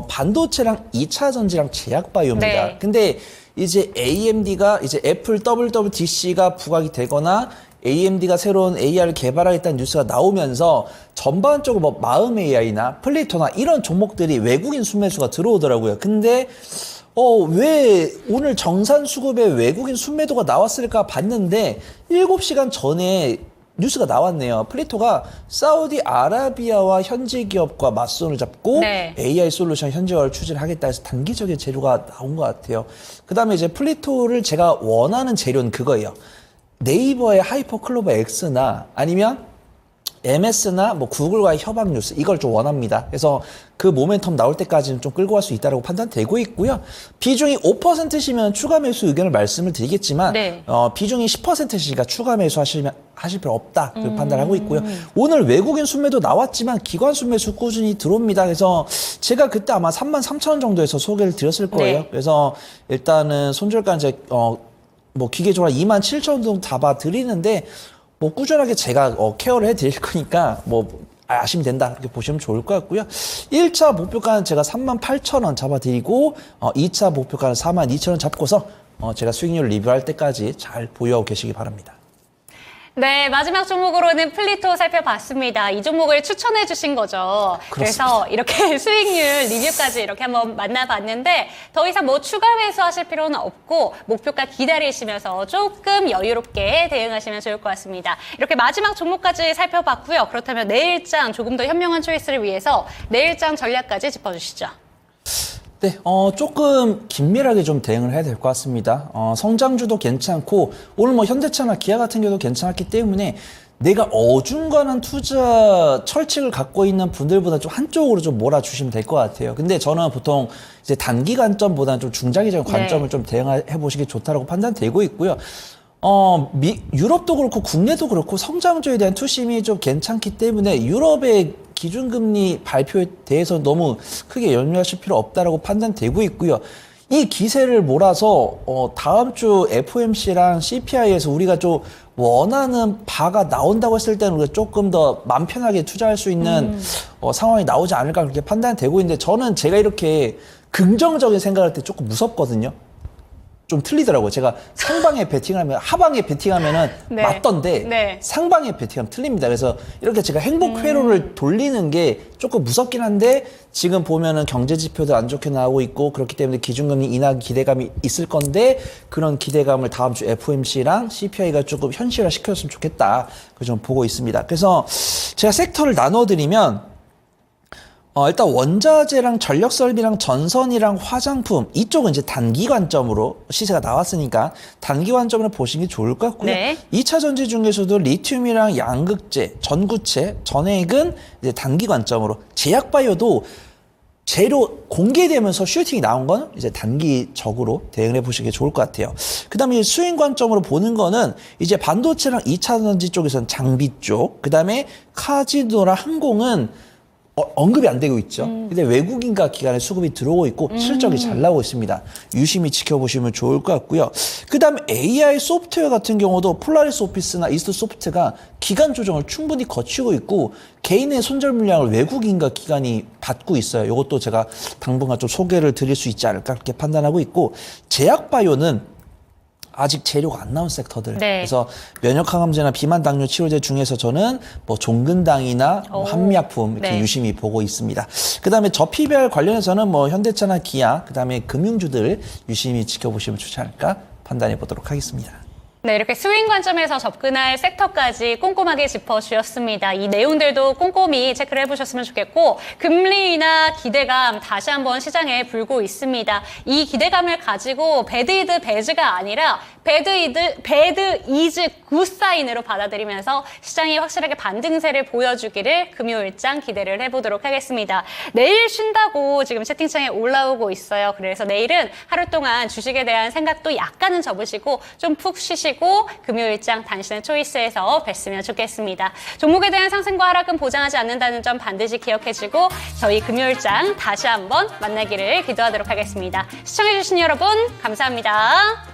C: 반도체랑 2차 전지랑 제약바이오입니다.
A: 네.
C: 근데 이제 AMD가 이제 애플 WWDC가 부각이 되거나 AMD가 새로운 AI를 개발하겠다는 뉴스가 나오면서 전반적으로 뭐 마음 AI나 플리토나 이런 종목들이 외국인 순매수가 들어오더라고요. 근데 왜 오늘 정산 수급에 외국인 순매도가 나왔을까 봤는데 7시간 전에 뉴스가 나왔네요. 플리토가 사우디아라비아와 현지 기업과 맞손을 잡고
A: 네.
C: AI 솔루션 현지화를 추진을 하겠다 해서 단기적인 재료가 나온 것 같아요. 그 다음에 이제 플리토를 제가 원하는 재료는 그거예요. 네이버의 하이퍼클로버 X나 아니면 MS나 뭐 구글과의 협약 뉴스 이걸 좀 원합니다. 그래서 그 모멘텀 나올 때까지는 좀 끌고 갈 수 있다고 판단되고 있고요. 비중이 5%시면 추가 매수 의견을 말씀을 드리겠지만
A: 네.
C: 비중이 10%시니까 추가 매수 하실 필요 없다 그 판단하고 있고요. 오늘 외국인 순매도 나왔지만 기관 순매수 꾸준히 들어옵니다. 그래서 제가 그때 아마 33,000원 정도에서 소개를 드렸을 거예요.
A: 네.
C: 그래서 일단은 손절가 이제 뭐 기계적으로 27,000원 정도 잡아 드리는데 뭐 꾸준하게 제가 케어를 해드릴 거니까 뭐 아시면 된다 이렇게 보시면 좋을 것 같고요. 1차 목표가는 제가 38,000원 잡아드리고 2차 목표가는 42,000원 잡고서 제가 수익률 리뷰할 때까지 잘 보유하고 계시기 바랍니다.
A: 네, 마지막 종목으로는 플리토 살펴봤습니다. 이 종목을 추천해 주신 거죠. 그래서 이렇게 수익률 리뷰까지 이렇게 한번 만나봤는데 더 이상 뭐 추가 매수하실 필요는 없고 목표가 기다리시면서 조금 여유롭게 대응하시면 좋을 것 같습니다. 이렇게 마지막 종목까지 살펴봤고요. 그렇다면 내일장 조금 더 현명한 초이스를 위해서 내일장 전략까지 짚어주시죠.
C: 네, 조금 긴밀하게 좀 대응을 해야 될 것 같습니다. 성장주도 괜찮고, 오늘 뭐 현대차나 기아 같은 경우도 괜찮았기 때문에 내가 어중간한 투자 철칙을 갖고 있는 분들보다 좀 한쪽으로 좀 몰아주시면 될 것 같아요. 근데 저는 보통 이제 단기 관점보다는 좀 중장기적인 관점을 좀 대응해 보시기 좋다라고 판단되고 있고요. 유럽도 그렇고 국내도 그렇고 성장주에 대한 투심이 좀 괜찮기 때문에 유럽의 기준금리 발표에 대해서 너무 크게 염려하실 필요 없다라고 판단되고 있고요. 이 기세를 몰아서 다음 주 FOMC랑 CPI에서 우리가 좀 원하는 바가 나온다고 했을 때는 우리가 조금 더 마음 편하게 투자할 수 있는 상황이 나오지 않을까 그렇게 판단되고 있는데 저는 제가 이렇게 긍정적인 생각할 때 조금 무섭거든요. 좀 틀리더라고요. 제가 상방에 베팅하면 하방에 베팅하면은
A: 네.
C: 맞던데
A: 네.
C: 상방에 베팅하면 틀립니다. 그래서 이렇게 제가 행복 회로를 돌리는 게 조금 무섭긴 한데 지금 보면은 경제 지표도 안 좋게 나오고 있고 그렇기 때문에 기준금리 인하 기대감이 있을 건데 그런 기대감을 다음 주 FOMC랑 CPI가 조금 현실화 시켜줬으면 좋겠다. 그 좀 보고 있습니다. 그래서 제가 섹터를 나눠드리면 일단 원자재랑 전력 설비랑 전선이랑 화장품 이쪽은 이제 단기 관점으로 시세가 나왔으니까 단기 관점으로 보시는 게 좋을 것 같고요.
A: 네.
C: 2차 전지 중에서도 리튬이랑 양극재, 전구체, 전액은 이제 단기 관점으로 제약바이오도 재료 공개되면서 슈팅이 나온 건 이제 단기적으로 대응해 보시는 게 좋을 것 같아요. 그 다음에 수익 관점으로 보는 거는 이제 반도체랑 2차 전지 쪽에서는 장비 쪽, 그 다음에 카지노랑 항공은 언급이 안 되고 있죠. 근데 외국인과 기관의 수급이 들어오고 있고 실적이 잘 나오고 있습니다. 유심히 지켜보시면 좋을 것 같고요. 그 다음에 AI 소프트웨어 같은 경우도 폴라리스 오피스나 이스트 소프트가 기간 조정을 충분히 거치고 있고 개인의 손절 물량을 외국인과 기관이 받고 있어요. 이것도 제가 당분간 좀 소개를 드릴 수 있지 않을까 그렇게 판단하고 있고 제약바이오는 아직 재료가 안 나온 섹터들.
A: 네.
C: 그래서 면역항암제나 비만 당뇨 치료제 중에서 저는 뭐 종근당이나 뭐 한미약품 이렇게
A: 네.
C: 유심히 보고 있습니다. 그다음에 저피별 관련해서는 뭐 현대차나 기아, 그다음에 금융주들 유심히 지켜보시면 좋지 않을까 판단해 보도록 하겠습니다.
A: 네, 이렇게 스윙 관점에서 접근할 섹터까지 꼼꼼하게 짚어주셨습니다. 이 내용들도 꼼꼼히 체크를 해보셨으면 좋겠고, 금리나 기대감 다시 한번 시장에 불고 있습니다. 이 기대감을 가지고 배드 이즈 배즈가 아니라 배드 이즈 굿 사인으로 받아들이면서 시장이 확실하게 반등세를 보여주기를 금요일장 기대를 해보도록 하겠습니다. 내일 쉰다고 지금 채팅창에 올라오고 있어요. 그래서 내일은 하루 동안 주식에 대한 생각도 약간은 접으시고 좀 푹 쉬시고 금요일장 당신의 초이스에서 뵀으면 좋겠습니다. 종목에 대한 상승과 하락은 보장하지 않는다는 점 반드시 기억해주고 저희 금요일장 다시 한번 만나기를 기도하도록 하겠습니다. 시청해주신 여러분 감사합니다.